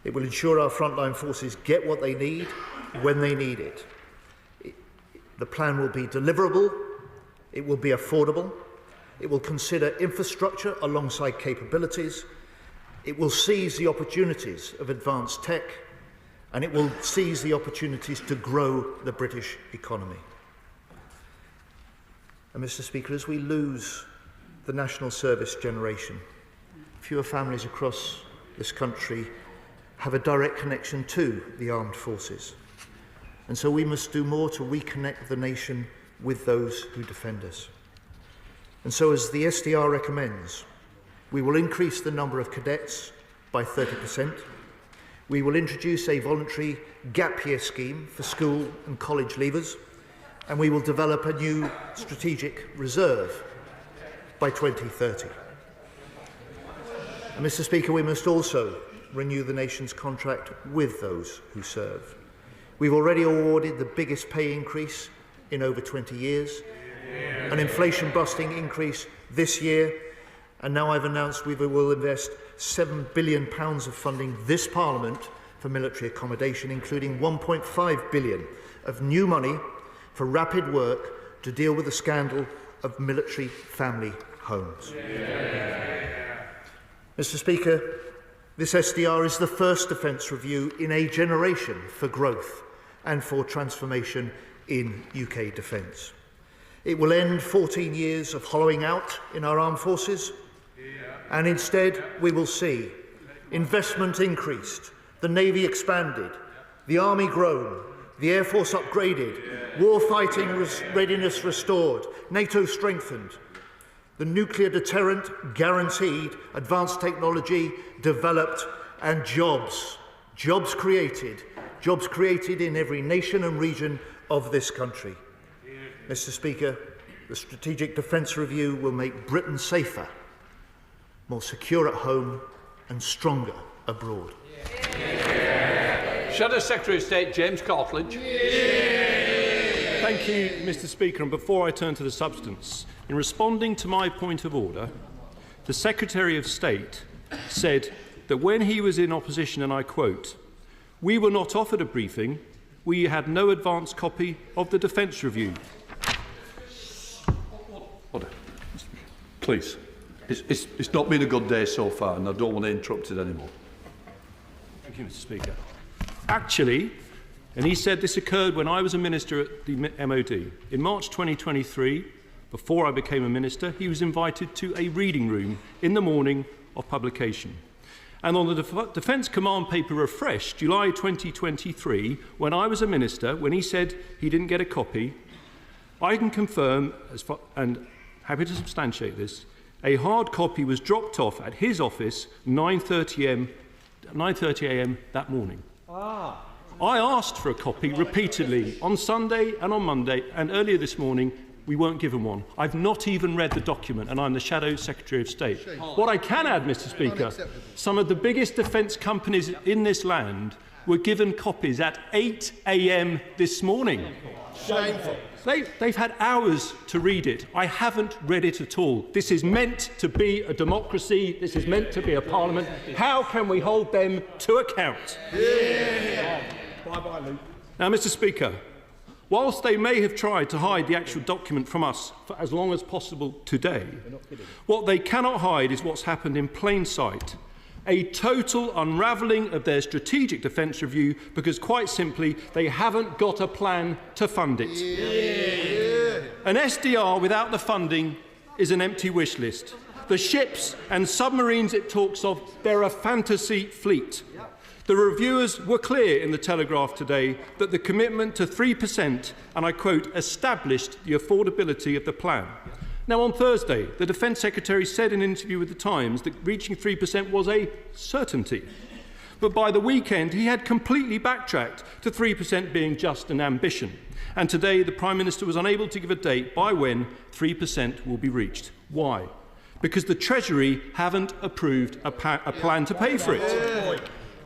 It will ensure our frontline forces get what they need when they need it. The plan will be deliverable, it will be affordable, it will consider infrastructure alongside capabilities, it will seize the opportunities of advanced tech, and it will seize the opportunities to grow the British economy. And Mr. Speaker, as we lose the national service generation, fewer families across this country have a direct connection to the armed forces. And so we must do more to reconnect the nation with those who defend us. And so, as the SDR recommends, we will increase the number of cadets by 30%. We will introduce a voluntary gap year scheme for school and college leavers, and we will develop a new strategic reserve by 2030. And Mr. Speaker, we must also renew the nation's contract with those who serve. We've already awarded the biggest pay increase in over 20 years, an inflation-busting increase this year, and now I've announced we will invest £7 billion of funding this Parliament for military accommodation, including £1.5 billion of new money for rapid work to deal with the scandal of military family homes. Mr. Speaker, This SDR is the first defence review in a generation for growth and for transformation in UK defence. It will end 14 years of hollowing out in our armed forces, and instead we will see investment increased, the Navy expanded, the Army grown, the Air Force upgraded, war-fighting readiness restored, NATO strengthened, the nuclear deterrent guaranteed, advanced technology developed, and jobs created in every nation and region of this country. Mr. Speaker, the Strategic Defence Review will make Britain safer, more secure at home and stronger abroad. Shadow Secretary of State James Cartledge. Thank you, Mr. Speaker. And before I turn to the substance, in responding to my point of order, the Secretary of State said that when he was in opposition, and I quote, "We were not offered a briefing. We had no advance copy of the Defence Review." Order. Please. It's not been a good day so far, and I don't want to interrupt it anymore. Thank you, Mr. Speaker. Actually, and he said this occurred when I was a minister at the MOD. In March 2023, before I became a minister, he was invited to a reading room in the morning of publication. And on the Defence Command Paper Refresh, July 2023, when I was a minister, when he said he didn't get a copy, I can confirm, and happy to substantiate this, a hard copy was dropped off at his office 9:30 a.m. that morning. I asked for a copy repeatedly on Sunday and on Monday, and earlier this morning we weren't given one. I've not even read the document, and I'm the Shadow Secretary of State. What I can add, Mr. Speaker, some of the biggest defence companies in this land were given copies at 8 a.m. this morning. Shameful. They've had hours to read it. I haven't read it at all. This is meant to be a democracy. This is meant to be a parliament. How can we hold them to account? Now, Mr. Speaker, whilst they may have tried to hide the actual document from us for as long as possible today, what they cannot hide is what's happened in plain sight. A total unravelling of their strategic defence review because, quite simply, they haven't got a plan to fund it. An SDR without the funding is an empty wish list. The ships and submarines it talks of, they're a fantasy fleet. The reviewers were clear in the Telegraph today that the commitment to 3%, and I quote, established the affordability of the plan. Now, on Thursday, the Defence Secretary said in an interview with The Times that reaching 3% was a certainty. But by the weekend, he had completely backtracked to 3% being just an ambition. And today, the Prime Minister was unable to give a date by when 3% will be reached. Why? Because the Treasury haven't approved a plan to pay for it.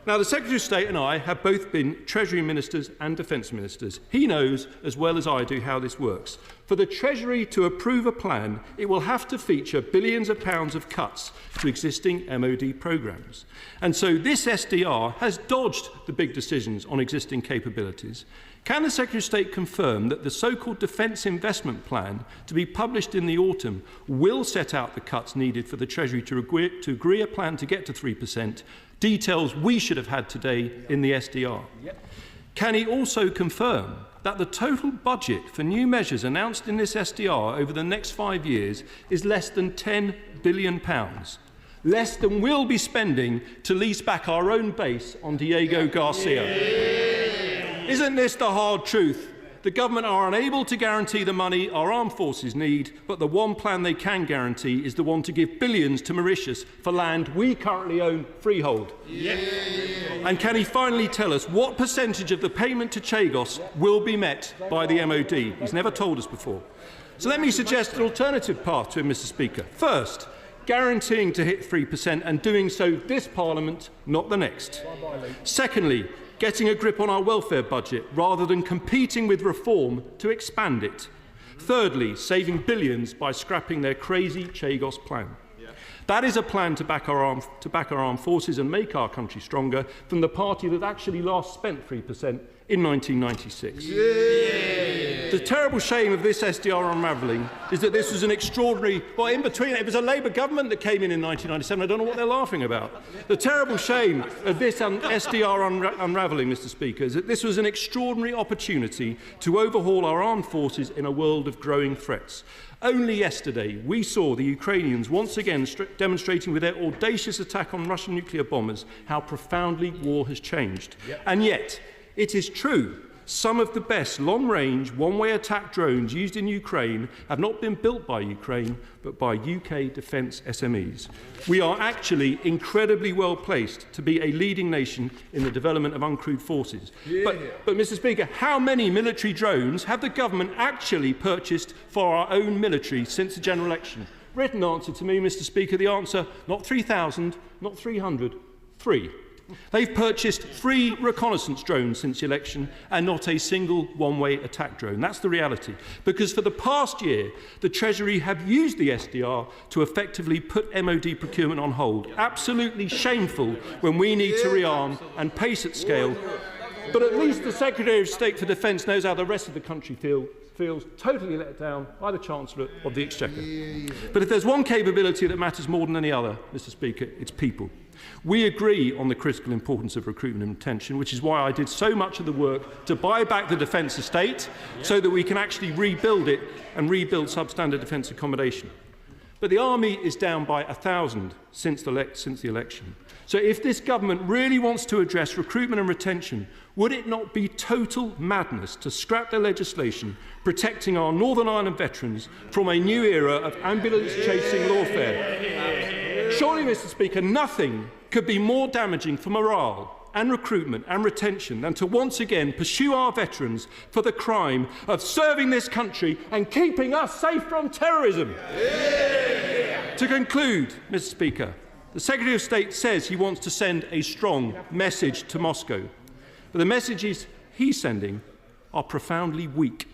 Now, the Secretary of State and I have both been Treasury Ministers and Defence Ministers. He knows as well as I do how this works. For the Treasury to approve a plan, it will have to feature billions of pounds of cuts to existing MOD programmes. And so this SDR has dodged the big decisions on existing capabilities. Can the Secretary of State confirm that the so-called Defence Investment Plan, to be published in the autumn, will set out the cuts needed for the Treasury to agree a plan to get to 3%, details we should have had today in the SDR? Can he also confirm that the total budget for new measures announced in this SDR over the next 5 years is less than £10 billion, less than we'll be spending to lease back our own base on Diego Garcia? Isn't this the hard truth? The government are unable to guarantee the money our armed forces need, but the one plan they can guarantee is the one to give billions to Mauritius for land we currently own freehold. And can he finally tell us what percentage of the payment to Chagos will be met by the MOD? He's never told us before. So let me suggest an alternative path to him, Mr. Speaker. First, guaranteeing to hit 3% and doing so this Parliament, not the next. Secondly, getting a grip on our welfare budget rather than competing with reform to expand it. Thirdly, saving billions by scrapping their crazy Chagos plan. That is a plan to back our armed forces and make our country stronger than the party that actually last spent 3% in 1996. The terrible shame of this SDR unravelling is that this was an extraordinary... Well, in between, it was a Labour government that came in 1997. I don't know what they're laughing about. The terrible shame of this SDR unravelling, Mr Speaker, is that this was an extraordinary opportunity to overhaul our armed forces in a world of growing threats. Only yesterday, we saw the Ukrainians once again demonstrating with their audacious attack on Russian nuclear bombers how profoundly war has changed. Yep. And yet, it is true, some of the best long-range, one-way attack drones used in Ukraine have not been built by Ukraine, but by UK defence SMEs. We are actually incredibly well placed to be a leading nation in the development of uncrewed forces. But, Mr Speaker, how many military drones have the government actually purchased for our own military since the general election? Written answer to me, Mr Speaker, the answer, not 3,000, not 300, 3. They've purchased 3 reconnaissance drones since the election and not a single one-way attack drone. That's the reality. Because for the past year, the Treasury have used the SDR to effectively put MOD procurement on hold. Absolutely shameful when we need to rearm and pace at scale. But at least the Secretary of State for Defence knows how the rest of the country feels totally let down by the Chancellor of the Exchequer. But if there's one capability that matters more than any other, Mr Speaker, it's people. We agree on the critical importance of recruitment and retention, which is why I did so much of the work to buy back the defence estate so that we can actually rebuild it and rebuild substandard defence accommodation. But the army is down by 1,000 since the election. So if this government really wants to address recruitment and retention, would it not be total madness to scrap the legislation protecting our Northern Ireland veterans from a new era of ambulance-chasing lawfare? Surely, Mr Speaker, nothing could be more damaging for morale and recruitment and retention than to once again pursue our veterans for the crime of serving this country and keeping us safe from terrorism. To conclude, Mr Speaker, the Secretary of State says he wants to send a strong message to Moscow, but the messages he's sending are profoundly weak.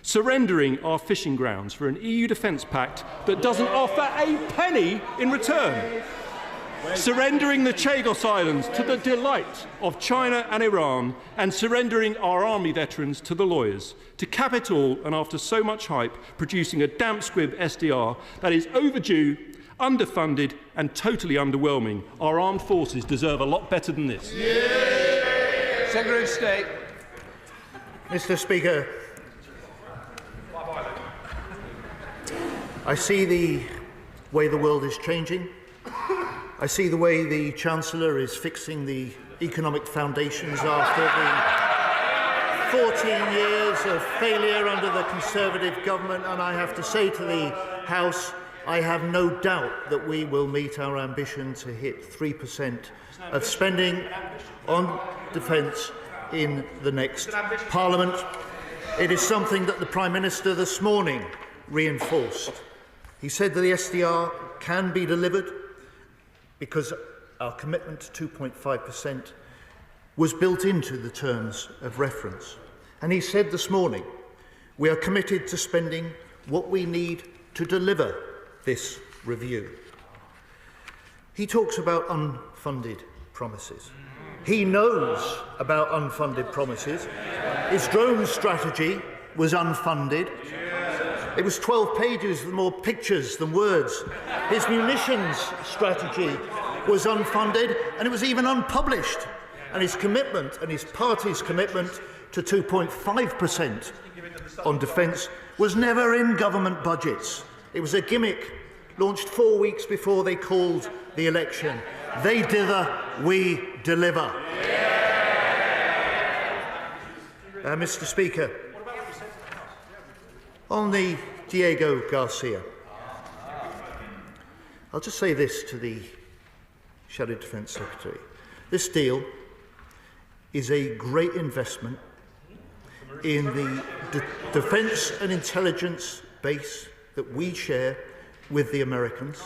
Surrendering our fishing grounds for an EU defence pact that doesn't offer a penny in return. Surrendering the Chagos Islands to the delight of China and Iran, and surrendering our army veterans to the lawyers. To cap it all, and after so much hype, producing a damp squib SDR that is overdue, underfunded and totally underwhelming. Our armed forces deserve a lot better than this. Secretary of State. Mr Speaker, I see the way the world is changing. I see the way the Chancellor is fixing the economic foundations after the 14 years of failure under the Conservative government, and I have to say to the House, I have no doubt that we will meet our ambition to hit 3% of spending on defence in the next Parliament. It is something that the Prime Minister this morning reinforced. He said that the SDR can be delivered because our commitment to 2.5% was built into the terms of reference. And he said this morning, we are committed to spending what we need to deliver this review. He talks about unfunded promises. He knows about unfunded promises. His drone strategy was unfunded. It was 12 pages with more pictures than words. His munitions strategy was unfunded, and it was even unpublished. And his commitment, and his party's commitment to 2.5% on defence was never in government budgets. It was a gimmick launched 4 weeks before they called the election. They dither, we deliver. Mr Speaker, on the Diego Garcia, I'll just say this to the Shadow Defence Secretary. This deal is a great investment in the defence and intelligence base that we share with the Americans.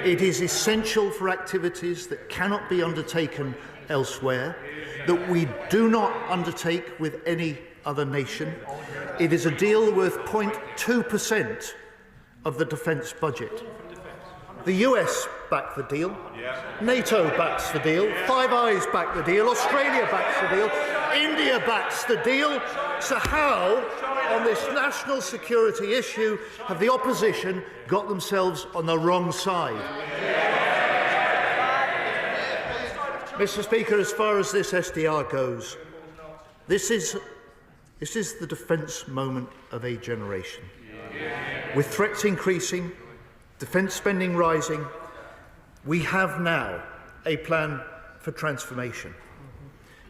It is essential for activities that cannot be undertaken elsewhere, that we do not undertake with any other nation. It is a deal worth 0.2% of the defence budget. The US backed the deal, NATO backs the deal, Five Eyes backed the deal, Australia backs the deal. India backs the deal. So how, on this national security issue, have the opposition got themselves on the wrong side? Mr. Speaker, as far as this SDR goes, this is the defence moment of a generation. With threats increasing, defence spending rising, we have now a plan for transformation.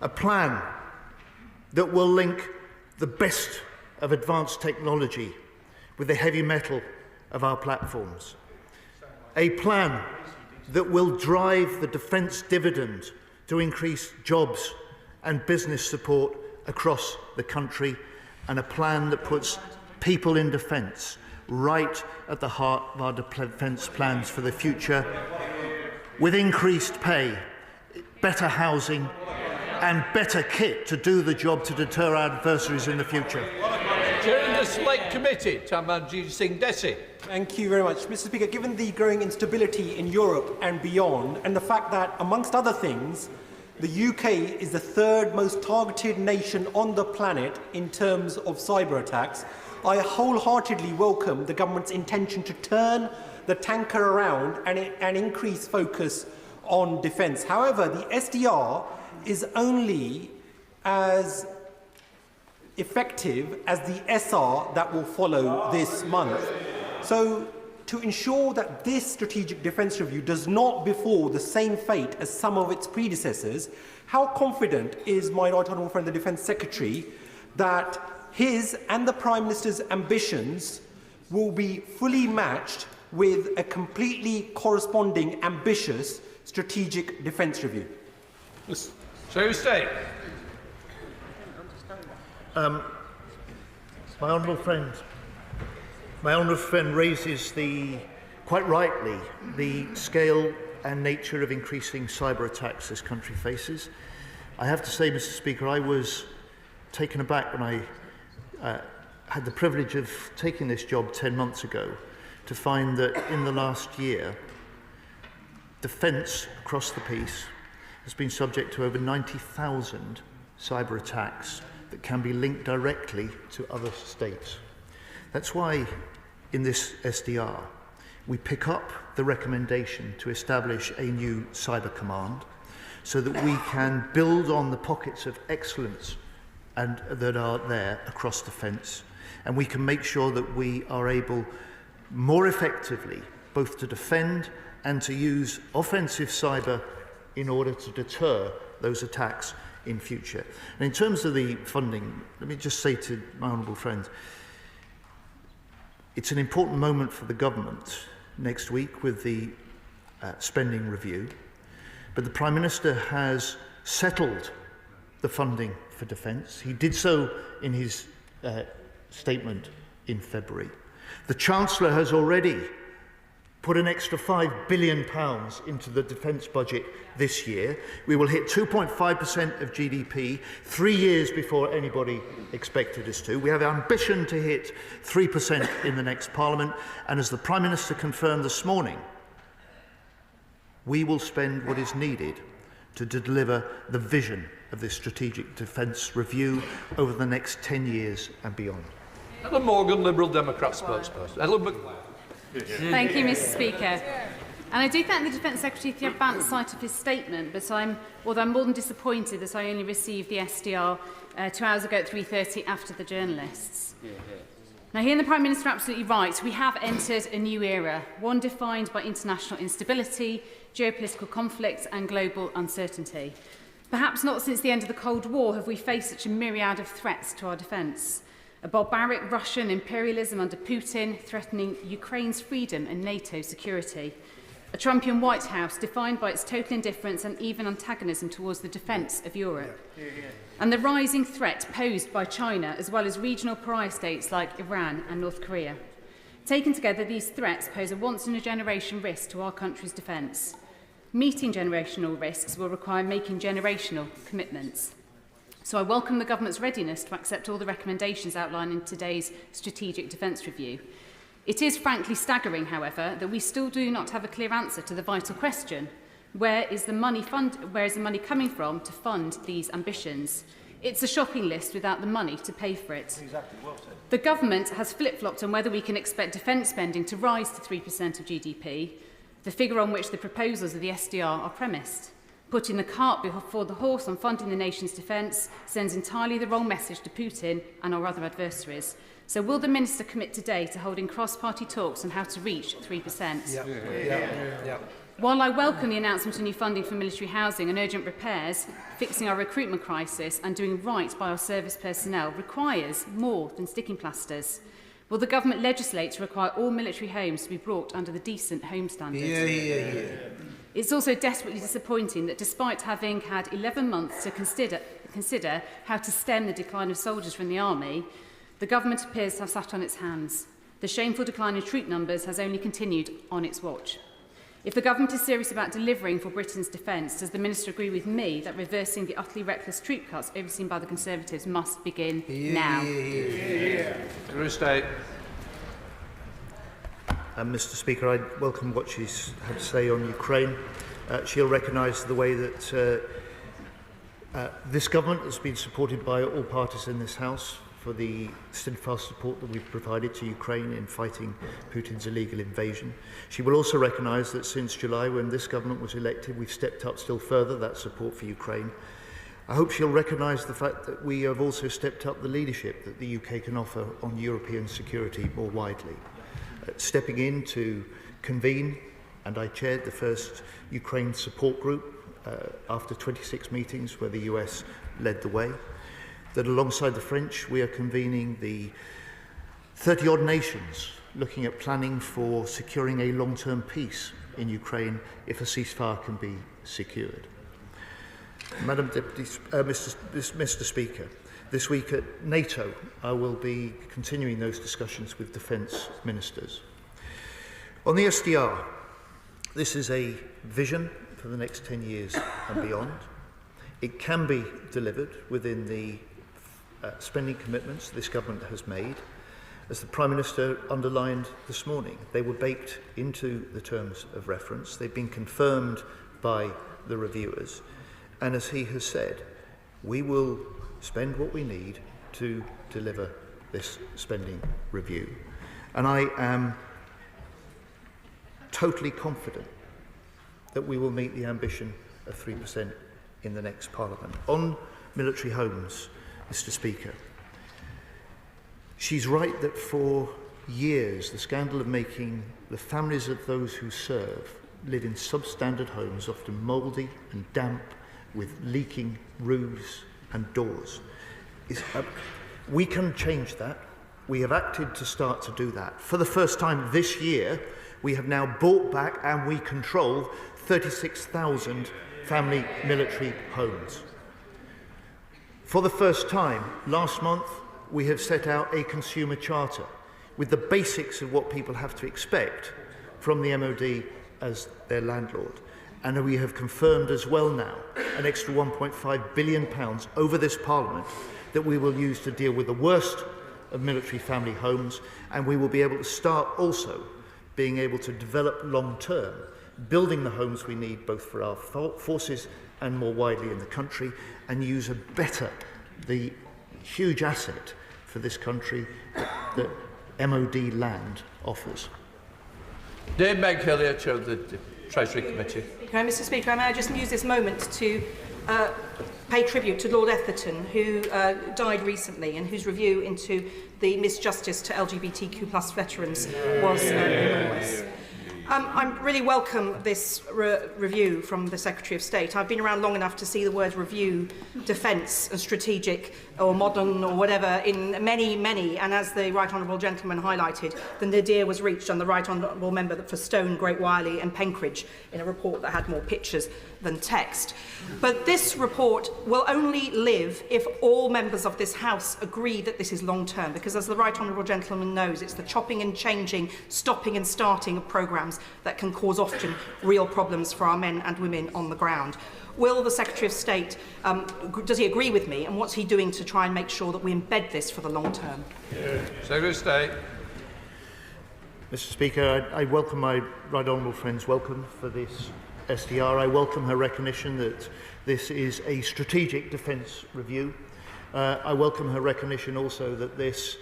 A plan that will link the best of advanced technology with the heavy metal of our platforms. A plan that will drive the defence dividend to increase jobs and business support across the country, and a plan that puts people in defence right at the heart of our defence plans for the future, with increased pay, better housing and better kit to do the job to deter our adversaries in the future. Chairing the Select Committee, Tamanjit Singh Desi. Thank you very much. Mr. Speaker, given the growing instability in Europe and beyond, and the fact that, amongst other things, the UK is the third most targeted nation on the planet in terms of cyber attacks, I wholeheartedly welcome the government's intention to turn the tanker around and increase focus on defence. However, the SDR is only as effective as the SR that will follow this month. So, to ensure that this strategic defence review does not befall the same fate as some of its predecessors, how confident is my right honourable friend, the Defence Secretary, that his and the Prime Minister's ambitions will be fully matched with a completely corresponding ambitious strategic defence review? Secretary of State. My honourable friend raises quite rightly the scale and nature of increasing cyber attacks this country faces. I have to say, Mr. Speaker, I was taken aback when I had the privilege of taking this job 10 months ago to find that in the last year, defence across the piece has been subject to over 90,000 cyber attacks that can be linked directly to other states. That's why in this SDR we pick up the recommendation to establish a new cyber command so that we can build on the pockets of excellence that are there across defence, and we can make sure that we are able more effectively both to defend and to use offensive cyber in order to deter those attacks in future. And in terms of the funding, let me just say to my honourable friend, it's an important moment for the government next week with the spending review, but the Prime Minister has settled the funding for defence. He did so in his statement in February. The Chancellor has already put an extra £5 billion into the defence budget this year. We will hit 2.5% of GDP 3 years before anybody expected us to. We have ambition to hit 3% in the next Parliament, and as the Prime Minister confirmed this morning, we will spend what is needed to deliver the vision of this strategic defence review over the next 10 years and beyond. Ellen Morgan, Liberal Democrat spokesperson. Thank you, Mr. Speaker. And I do thank the Defence Secretary for the advance sight of his statement, but I'm more than disappointed that I only received the SDR 2 hours ago at 3:30 after the journalists. Now, hearing the Prime Minister absolutely right, we have entered a new era, one defined by international instability, geopolitical conflicts and global uncertainty. Perhaps not since the end of the Cold War have we faced such a myriad of threats to our defence. A barbaric Russian imperialism under Putin threatening Ukraine's freedom and NATO security. A Trumpian White House defined by its total indifference and even antagonism towards the defence of Europe. And the rising threat posed by China, as well as regional pariah states like Iran and North Korea. Taken together, these threats pose a once-in-a-generation risk to our country's defence. Meeting generational risks will require making generational commitments. So I welcome the government's readiness to accept all the recommendations outlined in today's strategic defence review. It is frankly staggering, however, that we still do not have a clear answer to the vital question: where is the money coming from to fund these ambitions? It's a shopping list without the money to pay for it. Exactly, well said. The government has flip-flopped on whether we can expect defence spending to rise to 3% of GDP, the figure on which the proposals of the SDR are premised. Putting the cart before the horse on funding the nation's defence sends entirely the wrong message to Putin and our other adversaries. So will the Minister commit today to holding cross-party talks on how to reach 3%? Yeah. While I welcome the announcement of new funding for military housing and urgent repairs, fixing our recruitment crisis and doing right by our service personnel requires more than sticking plasters. Will the government legislate to require all military homes to be brought under the Decent Home Standard? Yeah. It's also desperately disappointing that despite having had 11 months to consider how to stem the decline of soldiers from the army, the government appears to have sat on its hands. The shameful decline in troop numbers has only continued on its watch. If the government is serious about delivering for Britain's defence, does the Minister agree with me that reversing the utterly reckless troop cuts overseen by the Conservatives must begin now? Mr. Speaker, I welcome what she's had to say on Ukraine. She'll recognise the way that this government has been supported by all parties in this House for the steadfast support that we've provided to Ukraine in fighting Putin's illegal invasion. She will also recognise that since July, when this government was elected, we've stepped up still further that support for Ukraine. I hope she'll recognise the fact that we have also stepped up the leadership that the UK can offer on European security more widely. Stepping in to convene, and I chaired the first Ukraine support group after 26 meetings where the US led the way. That alongside the French, we are convening the 30-odd nations looking at planning for securing a long-term peace in Ukraine if a ceasefire can be secured. Madam Deputy, Mr. Speaker, this week at NATO, I will be continuing those discussions with defence ministers. On the SDR, this is a vision for the next 10 years and beyond. It can be delivered within the spending commitments this government has made. As the Prime Minister underlined this morning, they were baked into the terms of reference. They've been confirmed by the reviewers. And as he has said, we will spend what we need to deliver this spending review. And I am totally confident that we will meet the ambition of 3% in the next Parliament. On military homes, Mr. Speaker, she's right that for years the scandal of making the families of those who serve live in substandard homes, often mouldy and damp, with leaking roofs and doors. We can change that. We have acted to start to do that. For the first time this year, we have now bought back and we control 36,000 family military homes. For the first time, last month, we have set out a consumer charter with the basics of what people have to expect from the MOD as their landlord. And we have confirmed as well now an extra £1.5 billion over this Parliament that we will use to deal with the worst of military family homes, and we will be able to start also being able to develop long-term, building the homes we need both for our forces and more widely in the country, and use the huge asset for this country that MOD land offers. Dame Meg Healey, Chair of the Treasury Committee. Mr. Speaker, may I just use this moment to pay tribute to Lord Etherton, who died recently and whose review into the misjustice to LGBTQ+ veterans was enormous. I really welcome this review from the Secretary of State. I've been around long enough to see the words review, defence and strategic or modern or whatever in many, and as the Right Honourable Gentleman highlighted, the nadir was reached on the Right Honourable Member for Stone, Great Wyley and Penkridge in a report that had more pictures than text. But this report will only live if all members of this House agree that this is long-term, because as the Right Honourable Gentleman knows, it's the chopping and changing, stopping and starting of programmes that can cause often real problems for our men and women on the ground. Will the Secretary of State, does he agree with me, and what's he doing to try and make sure that we embed this for the long term? Secretary of State. Mr. Speaker, I welcome my right honourable friend's welcome for this SDR. I welcome her recognition that this is a strategic defence review. I welcome her recognition also that this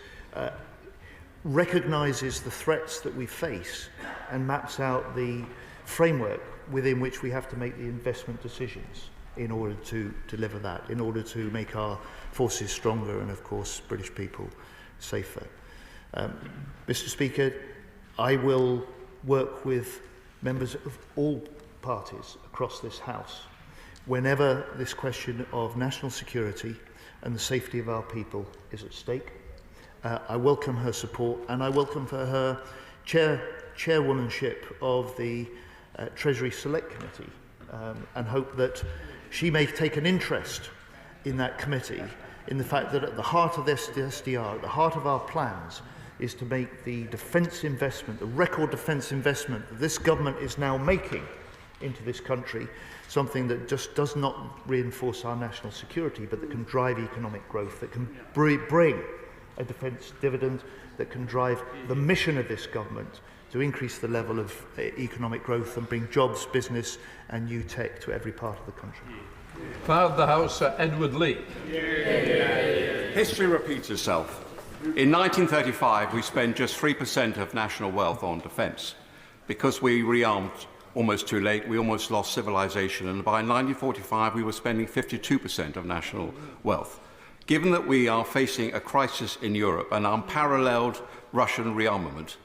recognises the threats that we face and maps out the framework within which we have to make the investment decisions in order to deliver that, in order to make our forces stronger and, of course, British people safer. Mr. Speaker, I will work with members of all parties across this House whenever this question of national security and the safety of our people is at stake. I welcome her support, and I welcome for her chairwomanship of the Treasury Select Committee, and hope that she may take an interest in that committee, in the fact that at the heart of this SDR, at the heart of our plans, is to make the defence investment, the record defence investment that this government is now making into this country, something that just does not reinforce our national security, but that can drive economic growth, that can bring a defence dividend, that can drive the mission of this government to increase the level of economic growth and bring jobs, business and new tech to every part of the country. Part of the House, Edward Lee. History repeats itself. In 1935, we spent just 3% of national wealth on defence. Because we rearmed almost too late, we almost lost civilization, and by 1945, we were spending 52% of national wealth. Given that we are facing a crisis in Europe, an unparalleled Russian rearmament,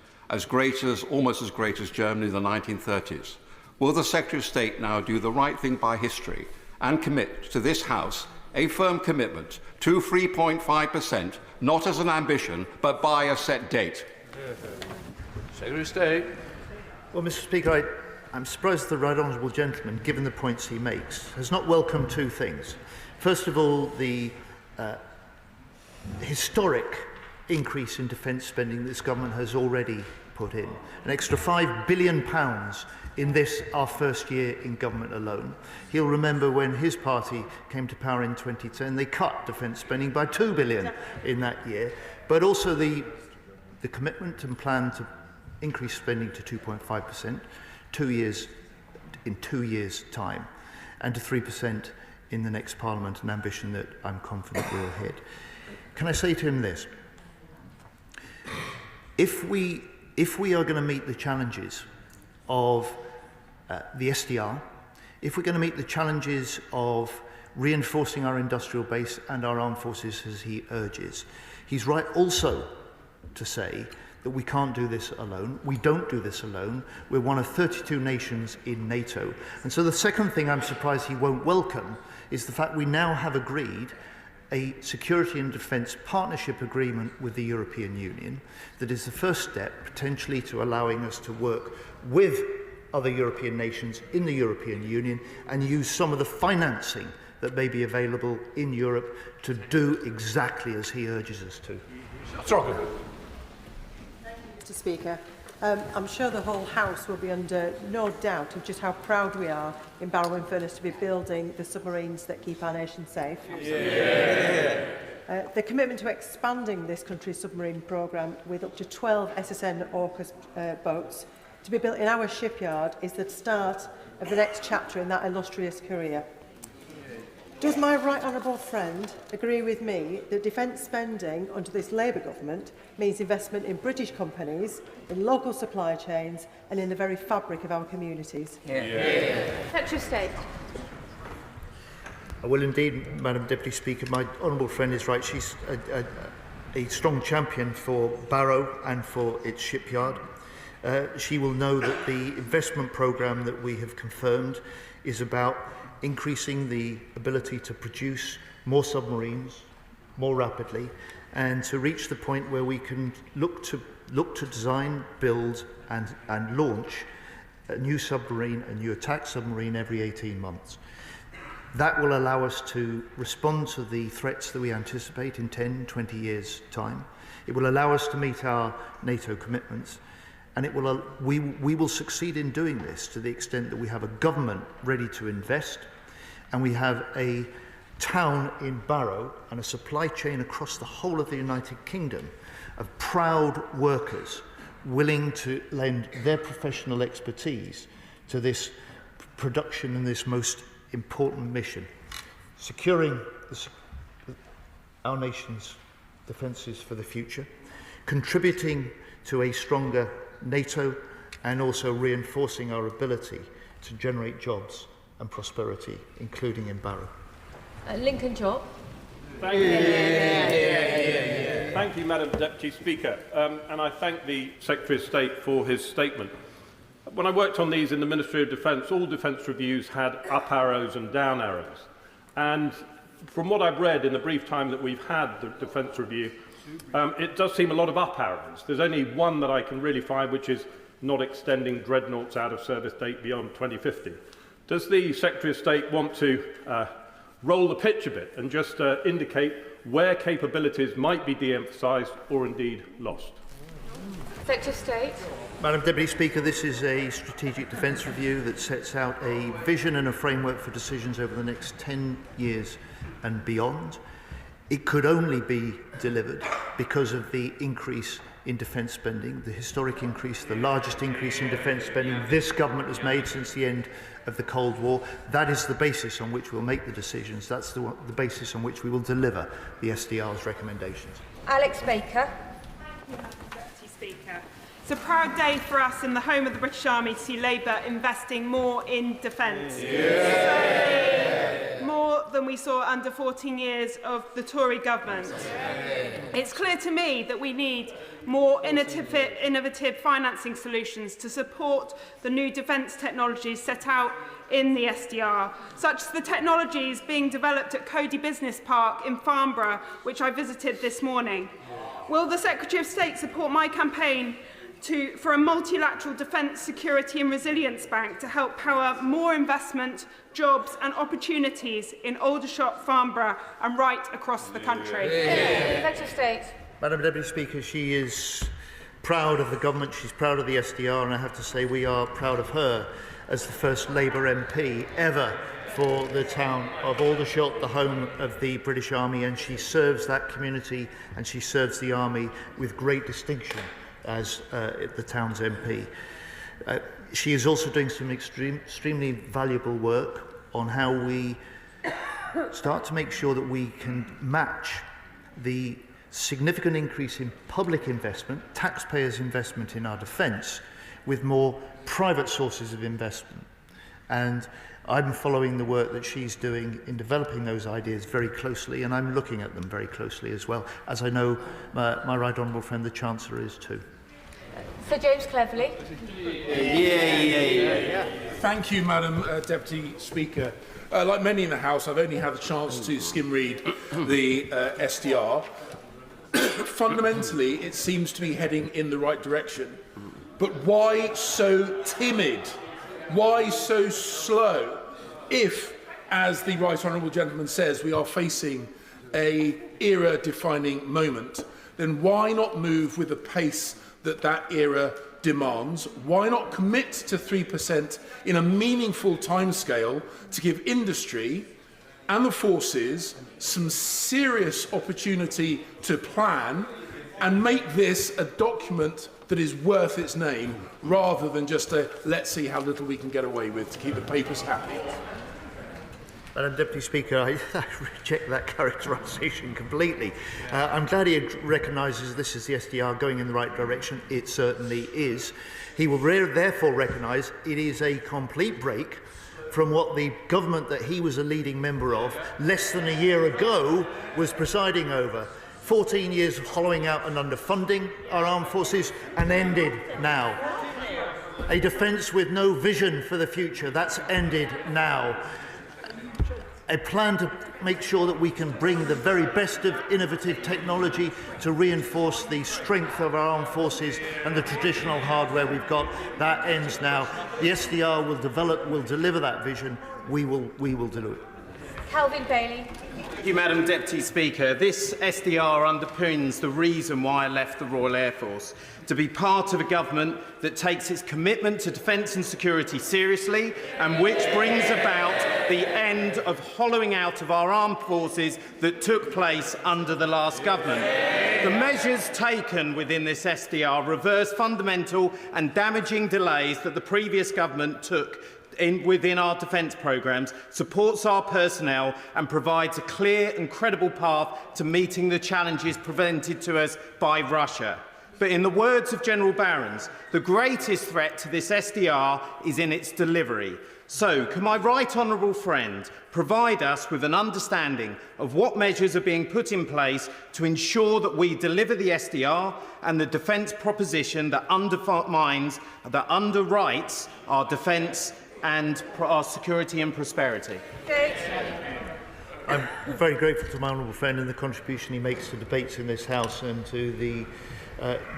almost as great as Germany in the 1930s, will the Secretary of State now do the right thing by history and commit to this House a firm commitment to 3.5%, not as an ambition, but by a set date? Secretary of State. Well, Mr. Speaker, I'm surprised the right honourable gentleman, given the points he makes, has not welcomed two things. First of all, the historic increase in defence spending this government has already put in. An extra £5 billion in this, our first year in government alone. He'll remember when his party came to power in 2010, they cut defence spending by £2 billion in that year. But also the commitment and plan to increase spending to 2.5%, 2 years, in 2 years' time, and to 3% in the next Parliament, an ambition that I'm confident we'll hit. Can I say to him this? If we are going to meet the challenges of the SDR, if we're going to meet the challenges of reinforcing our industrial base and our armed forces as he urges, he's right also to say that we can't do this alone. We don't do this alone. We're one of 32 nations in NATO. And so the second thing I'm surprised he won't welcome is the fact we now have agreed a security and defence partnership agreement with the European Union that is the first step potentially to allowing us to work with other European nations in the European Union and use some of the financing that may be available in Europe to do exactly as he urges us to. Mr. Speaker, I'm sure the whole House will be under no doubt of just how proud we are in Barrow and Furness to be building the submarines that keep our nation safe. Yeah. The commitment to expanding this country's submarine programme with up to 12 SSN AUKUS boats to be built in our shipyard is the start of the next chapter in that illustrious career. Does my right honourable friend agree with me that defence spending under this Labour government means investment in British companies, in local supply chains and in the very fabric of our communities? Secretary of State. Well, indeed, Madam Deputy Speaker, my honourable friend is right. She's a strong champion for Barrow and for its shipyard. She will know that the investment programme that we have confirmed is about increasing the ability to produce more submarines more rapidly and to reach the point where we can look to design, build and launch a new submarine, a new attack submarine every 18 months. That will allow us to respond to the threats that we anticipate in 10, 20 years' time. It will allow us to meet our NATO commitments, and we will succeed in doing this to the extent that we have a government ready to invest, and we have a town in Barrow and a supply chain across the whole of the United Kingdom of proud workers willing to lend their professional expertise to this production and this most important mission. Securing our nation's defences for the future, contributing to a stronger NATO, and also reinforcing our ability to generate jobs and prosperity, including in Barrow. Lincoln Chop. Thank you. Thank you, Madam Deputy Speaker, and I thank the Secretary of State for his statement. When I worked on these in the Ministry of Defence, all defence reviews had up arrows and down arrows. And from what I've read in the brief time that we've had the defence review, it does seem a lot of up arrows. There's only one that I can really find, which is not extending dreadnoughts out of service date beyond 2050. Does the Secretary of State want to roll the pitch a bit and just indicate where capabilities might be de-emphasised or indeed lost? Secretary of State. Madam Deputy Speaker, this is a strategic defence review that sets out a vision and a framework for decisions over the next 10 years and beyond. It could only be delivered because of the increase in defence spending, the historic increase, the largest increase in defence spending this government has made since the end of the Cold War. That is the basis on which we'll make the decisions. That's the basis on which we will deliver the SDR's recommendations. Alex Baker. Deputy Speaker. It's a proud day for us in the home of the British Army to see Labour investing more in defence. More than we saw under 14 years of the Tory government. It's clear to me that we need more innovative financing solutions to support the new defence technologies set out in the SDR, such as the technologies being developed at Cody Business Park in Farnborough, which I visited this morning. Will the Secretary of State support my campaign for a multilateral defence, security and resilience bank to help power more investment, jobs and opportunities in Aldershot, Farnborough and right across the country? Secretary of State. Madam Deputy Speaker, she is proud of the government, she's proud of the SDR, and I have to say we are proud of her as the first Labour MP ever for the town of Aldershot, the home of the British Army, and she serves that community and she serves the Army with great distinction as the town's MP. She is also doing some extremely valuable work on how we start to make sure that we can match the significant increase in public investment, taxpayers' investment in our defence, with more private sources of investment. And I'm following the work that she's doing in developing those ideas very closely, and I'm looking at them very closely as well, as I know my right honourable friend the Chancellor is too. Sir James Cleverly. Thank you, Madam Deputy Speaker. Like many in the House, I've only had a chance to skim read the SDR. Fundamentally, it seems to be heading in the right direction. But why so timid? Why so slow? If, as the Right Honourable Gentleman says, we are facing an era-defining moment, then why not move with the pace that that era demands? Why not commit to 3% in a meaningful timescale to give industry and the forces some serious opportunity to plan and make this a document that is worth its name, rather than just a let's see how little we can get away with to keep the papers happy? Madam Deputy Speaker, I reject that characterisation completely. I'm glad he recognises this is the SDR going in the right direction. It certainly is. He will therefore recognise it is a complete break from what the government that he was a leading member of less than a year ago was presiding over. 14 years of hollowing out and underfunding our armed forces, and ended now. A defence with no vision for the future, that's ended now. A plan to make sure that we can bring the very best of innovative technology to reinforce the strength of our armed forces and the traditional hardware we've got, that ends now. The SDR will deliver that vision. We will deliver it. Calvin Bailey. Thank you, Madam Deputy Speaker. This SDR underpins the reason why I left the Royal Air Force, to be part of a government that takes its commitment to defence and security seriously, and which brings about the end of hollowing out of our armed forces that took place under the last government. The measures taken within this SDR reverse fundamental and damaging delays that the previous government took within our defence programmes, supports our personnel and provides a clear and credible path to meeting the challenges presented to us by Russia. But in the words of General Barrons, the greatest threat to this SDR is in its delivery. So, can my right honourable friend provide us with an understanding of what measures are being put in place to ensure that we deliver the SDR and the defence proposition that underwrites our defence and our security and prosperity? I'm very grateful to my honourable friend and the contribution he makes to debates in this House and to the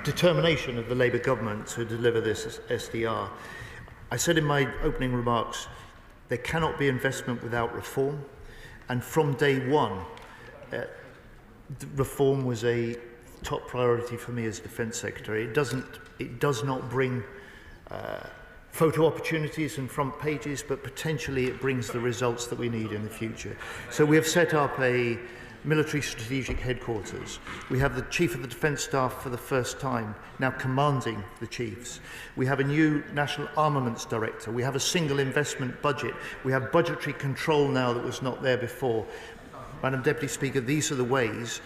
determination of the Labour government to deliver this SDR. I said in my opening remarks, there cannot be investment without reform, and from day one, reform was a top priority for me as Defence Secretary. It does not bring photo opportunities and front pages, but potentially it brings the results that we need in the future. So we have set up a military strategic headquarters. We have the Chief of the Defence Staff for the first time now commanding the chiefs. We have a new National Armaments Director. We have a single investment budget. We have budgetary control now that was not there before. Madam Deputy Speaker, these are the ways,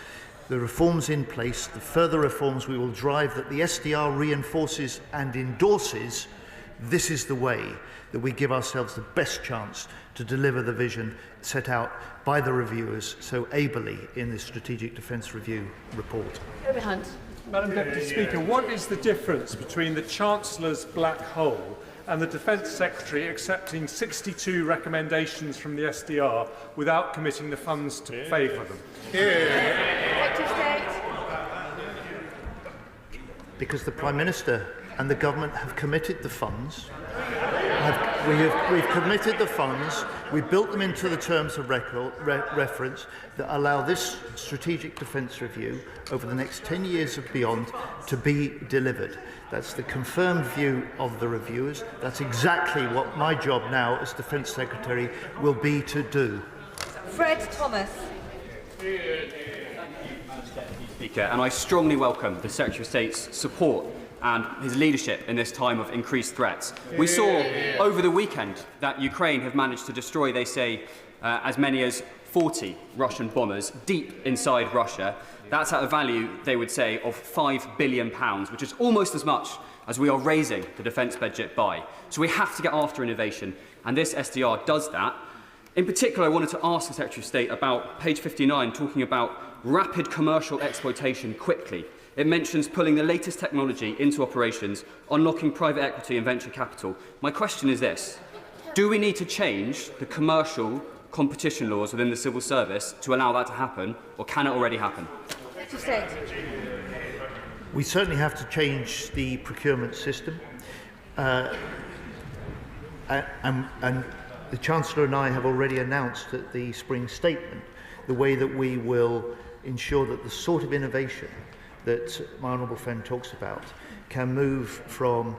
the reforms in place, the further reforms we will drive that the SDR reinforces and endorses. This is the way that we give ourselves the best chance to deliver the vision set out by the reviewers so ably in the Strategic Defence Review report. Madam Deputy Speaker, what is the difference between the Chancellor's black hole and the Defence Secretary accepting 62 recommendations from the SDR without committing the funds to favour them? Because the Prime Minister and the government have committed the funds. We've committed the funds. We built them into the terms of reference that allow this strategic defence review over the next 10 years and beyond to be delivered. That's the confirmed view of the reviewers. That's exactly what my job now as Defence Secretary will be to do. Fred Thomas. Speaker, and I strongly welcome the Secretary of State's support and his leadership in this time of increased threats. We saw over the weekend that Ukraine have managed to destroy, they say, as many as 40 Russian bombers deep inside Russia. That's at a value, they would say, of £5 billion, which is almost as much as we are raising the defence budget by. So we have to get after innovation, and this SDR does that. In particular, I wanted to ask the Secretary of State about page 59, talking about rapid commercial exploitation quickly. It mentions pulling the latest technology into operations, unlocking private equity and venture capital. My question is this: do we need to change the commercial competition laws within the civil service to allow that to happen, or can it already happen? We certainly have to change the procurement system. And the Chancellor and I have already announced at the spring statement the way that we will ensure that the sort of innovation that my honourable friend talks about can move from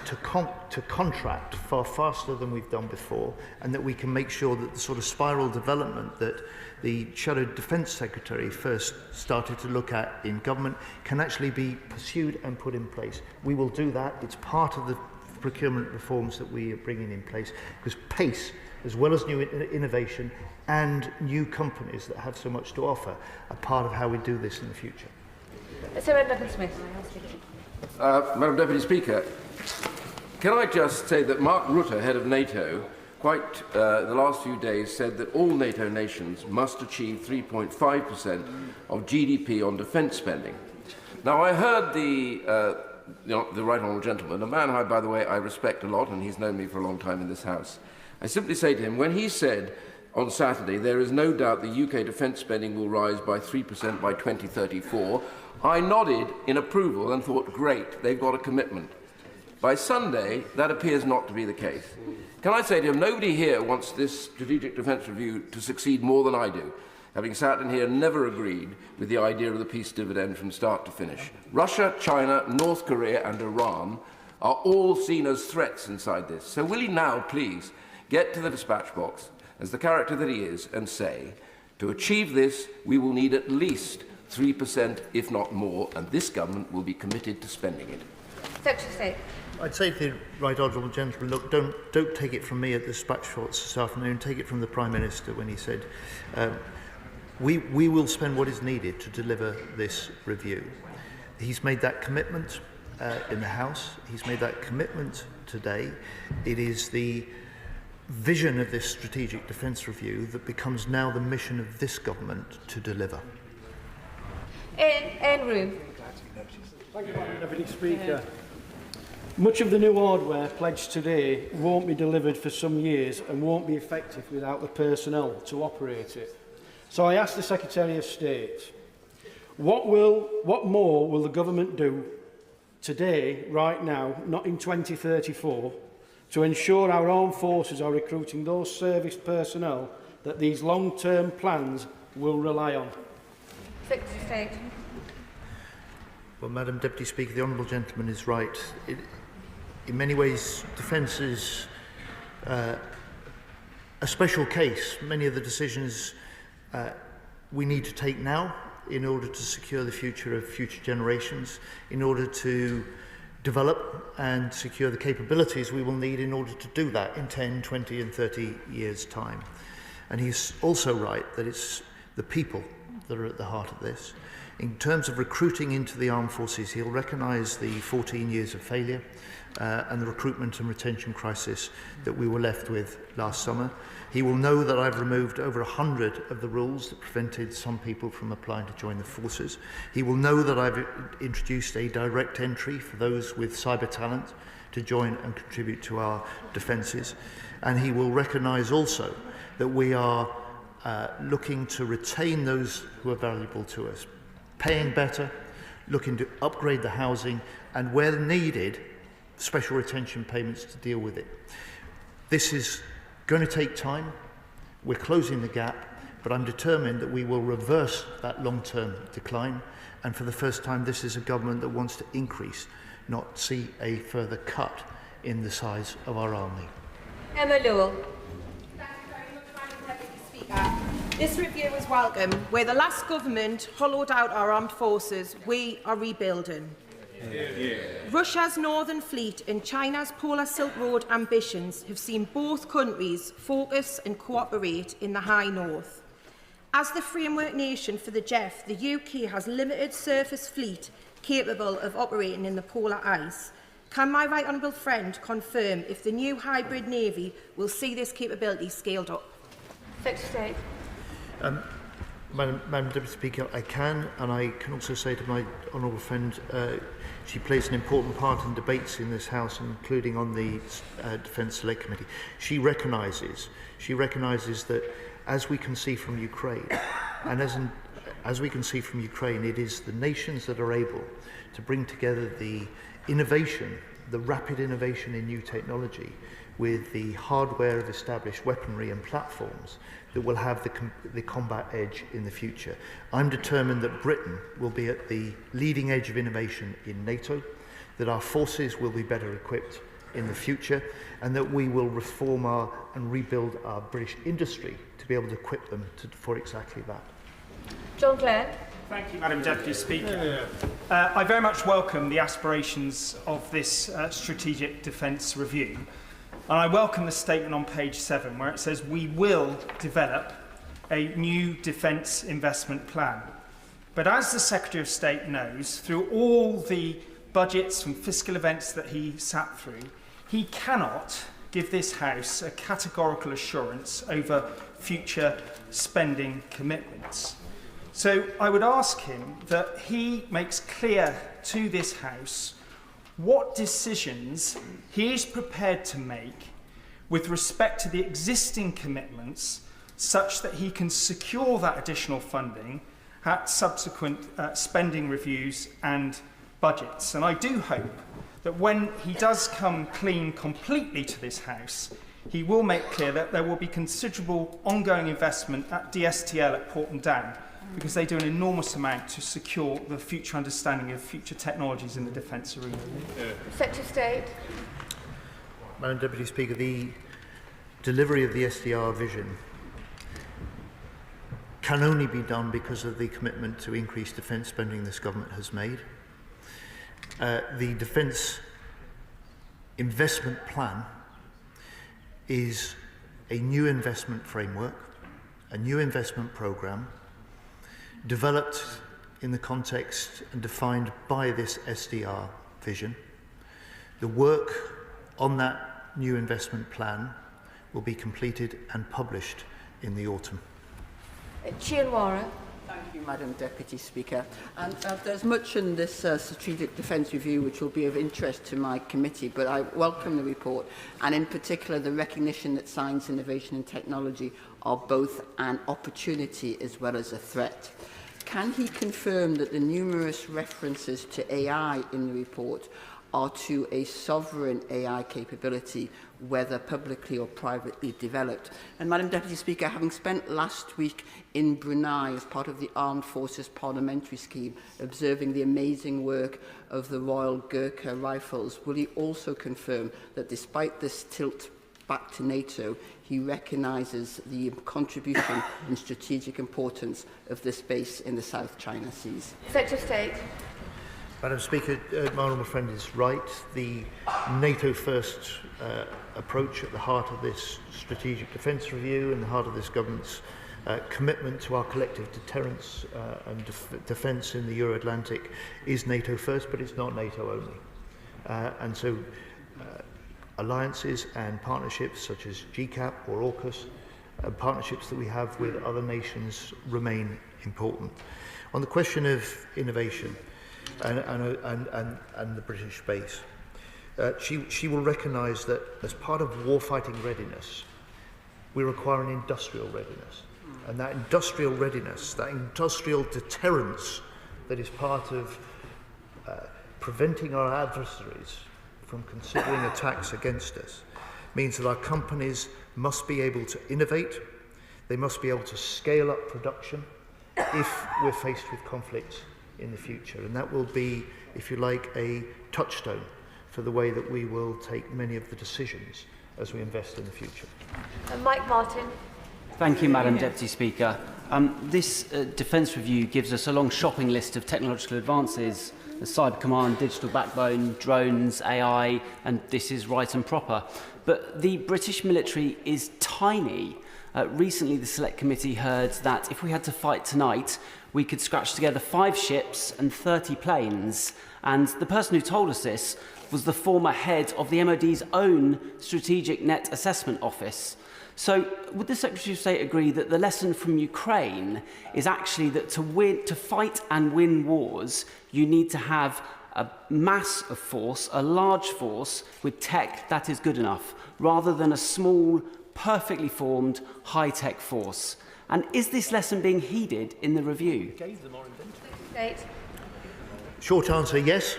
to contract far faster than we've done before, and that we can make sure that the sort of spiral development that the Shadow Defence Secretary first started to look at in government can actually be pursued and put in place. We will do that. It's part of the procurement reforms that we are bringing in place, because pace, as well as new innovation and new companies that have so much to offer, are part of how we do this in the future. Sir Edmund Smith. Madam Deputy Speaker, can I just say that Mark Rutte, head of NATO, the last few days said that all NATO nations must achieve 3.5% of GDP on defence spending. Now, I heard the right honourable gentleman, a man, by the way, I respect a lot, and he's known me for a long time in this House. I simply say to him, when he said on Saturday, there is no doubt the UK defence spending will rise by 3% by 2034, I nodded in approval and thought, great, they've got a commitment. By Sunday, that appears not to be the case. Can I say to him, nobody here wants this Strategic Defence Review to succeed more than I do, having sat in here and never agreed with the idea of the peace dividend from start to finish. Russia, China, North Korea and Iran are all seen as threats inside this. So will he now, please, get to the dispatch box, as the character that he is, and say, to achieve this, we will need at least 3%, if not more, and this government will be committed to spending it. Secretary of State. I'd say to the right honourable gentleman, look, don't take it from me at the dispatch thoughts this afternoon, take it from the Prime Minister when he said, we will spend what is needed to deliver this review. He's made that commitment in the House, he's made that commitment today. It is the vision of this strategic defence review that becomes now the mission of this government to deliver. Andrew. Thank you, Madam Deputy Speaker. Much of the new hardware pledged today won't be delivered for some years and won't be effective without the personnel to operate it. So I ask the Secretary of State, what more will the government do today, right now, not in 2034, to ensure our armed forces are recruiting those service personnel that these long-term plans will rely on? Secretary of State. Well, Madam Deputy Speaker, the honourable gentleman is right. In many ways, defence is a special case. Many of the decisions we need to take now in order to secure the future of future generations, in order to develop and secure the capabilities we will need in order to do that in 10, 20 and 30 years' time. And he's also right that it's the people that are at the heart of this. In terms of recruiting into the armed forces, he'll recognise the 14 years of failure and the recruitment and retention crisis that we were left with last summer. He will know that I've removed over 100 of the rules that prevented some people from applying to join the forces. He will know that I've introduced a direct entry for those with cyber talent to join and contribute to our defences. And he will recognise also that we are looking to retain those who are valuable to us, paying better, looking to upgrade the housing, and where needed, special retention payments to deal with it. This is going to take time. We're closing the gap, but I'm determined that we will reverse that long-term decline. And for the first time, this is a government that wants to increase, not see a further cut in the size of our army. Emma Lewell. This review is welcome. Where the last government hollowed out our armed forces, we are rebuilding. Russia's Northern Fleet and China's Polar Silk Road ambitions have seen both countries focus and cooperate in the High North. As the framework nation for the JEF, the UK has limited surface fleet capable of operating in the polar ice. Can my right honourable friend confirm if the new hybrid navy will see this capability scaled up? Secretary of State. Madam Deputy Speaker, I can, and I can also say to my honourable friend, she plays an important part in debates in this House, including on the Defence Select Committee. She recognises that, as we can see from Ukraine, and as we can see from Ukraine, it is the nations that are able to bring together the innovation, the rapid innovation in new technology, with the hardware of established weaponry and platforms that will have the combat edge in the future. I'm determined that Britain will be at the leading edge of innovation in NATO, that our forces will be better equipped in the future, and that we will reform and rebuild our British industry to be able to equip them for exactly that. John Clare. Thank you, Madam Deputy Speaker. I very much welcome the aspirations of this strategic defence review. And I welcome the statement on page 7 where it says we will develop a new defence investment plan. But as the Secretary of State knows, through all the budgets and fiscal events that he sat through, he cannot give this House a categorical assurance over future spending commitments. So I would ask him that he makes clear to this House what decisions he is prepared to make with respect to the existing commitments such that he can secure that additional funding at subsequent spending reviews and budgets. And I do hope that when he does come clean completely to this House, he will make clear that there will be considerable ongoing investment at DSTL at Porton Down, because they do an enormous amount to secure the future understanding of future technologies in the defence arena. Secretary of State. Madam Deputy Speaker, the delivery of the SDR vision can only be done because of the commitment to increase defence spending this government has made. The defence investment plan is a new investment framework, a new investment programme, developed in the context and defined by this SDR vision. The work on that new investment plan will be completed and published in the autumn. Chianwara. Thank you, Madam Deputy Speaker. And there's much in this Strategic Defence Review which will be of interest to my committee, but I welcome the report, and in particular the recognition that science, innovation and technology are both an opportunity as well as a threat. Can he confirm that the numerous references to AI in the report are to a sovereign AI capability, whether publicly or privately developed? And Madam Deputy Speaker, having spent last week in Brunei as part of the Armed Forces Parliamentary scheme, observing the amazing work of the Royal Gurkha Rifles, will he also confirm that despite this tilt back to NATO, he recognises the contribution and strategic importance of this base in the South China Seas? Secretary of State. Madam Speaker, my honourable friend is right. The NATO first approach at the heart of this strategic defence review and the heart of this government's commitment to our collective deterrence and defence in the Euro-Atlantic is NATO first, but it's not NATO only. And so alliances and partnerships such as GCAP or AUKUS, partnerships that we have with other nations remain important. On the question of innovation, and the British base. She will recognise that as part of warfighting readiness, we require an industrial readiness. And that industrial readiness, that industrial deterrence that is part of preventing our adversaries from considering attacks against us, means that our companies must be able to innovate, they must be able to scale up production if we're faced with conflicts in the future, and that will be, if you like, a touchstone for the way that we will take many of the decisions as we invest in the future. Mike Martin. Thank you, Madam Deputy Speaker. This defence review gives us a long shopping list of technological advances: the Cyber Command, digital backbone, drones, AI, and this is right and proper. But the British military is tiny. Recently, the Select Committee heard that if we had to fight tonight, we could scratch together 5 ships and 30 planes. And the person who told us this was the former head of the MOD's own Strategic Net Assessment Office. So would the Secretary of State agree that the lesson from Ukraine is actually that to fight and win wars, you need to have a mass of force, a large force with tech that is good enough, rather than a small, perfectly formed, high-tech force? And is this lesson being heeded in the review? Short answer, yes.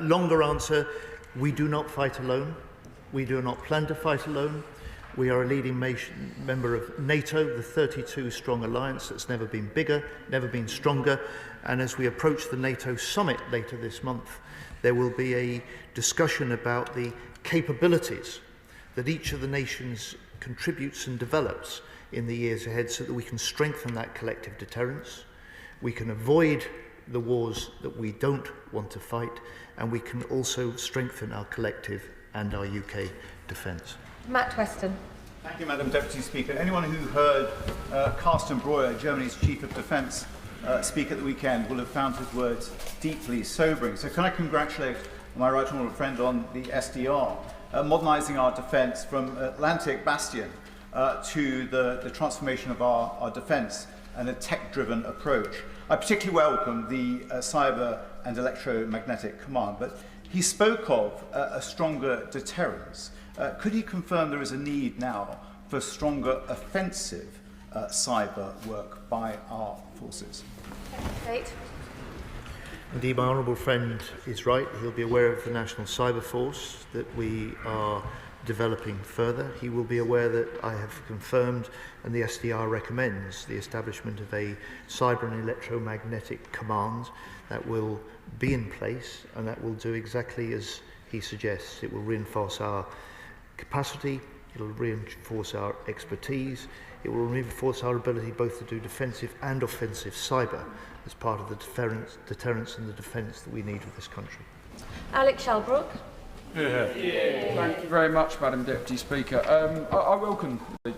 Longer answer, we do not fight alone. We do not plan to fight alone. We are a leading member of NATO, the 32-strong alliance that's never been bigger, never been stronger. And as we approach the NATO summit later this month, there will be a discussion about the capabilities that each of the nations contributes and develops in the years ahead, so that we can strengthen that collective deterrence, we can avoid the wars that we don't want to fight, and we can also strengthen our collective and our UK defence. Matt Weston. Thank you, Madam Deputy Speaker. Anyone who heard Carsten Breuer, Germany's Chief of Defence, speak at the weekend will have found his words deeply sobering. So can I congratulate my right honourable friend on the SDR, modernising our defence from Atlantic bastion to the transformation of our defence and a tech-driven approach. I particularly welcome the cyber and electromagnetic command, but he spoke of a stronger deterrence. Could he confirm there is a need now for stronger offensive cyber work by our forces? Indeed, my honourable friend is right. He'll be aware of the National Cyber Force that we are developing further. He will be aware that I have confirmed, and the SDR recommends, the establishment of a cyber and electromagnetic command that will be in place, and that will do exactly as he suggests. It will reinforce our capacity, it will reinforce our expertise, it will reinforce our ability both to do defensive and offensive cyber as part of the deterrence and the defence that we need of this country. Alex Shalbrook. Thank you very much, Madam Deputy Speaker. I welcome the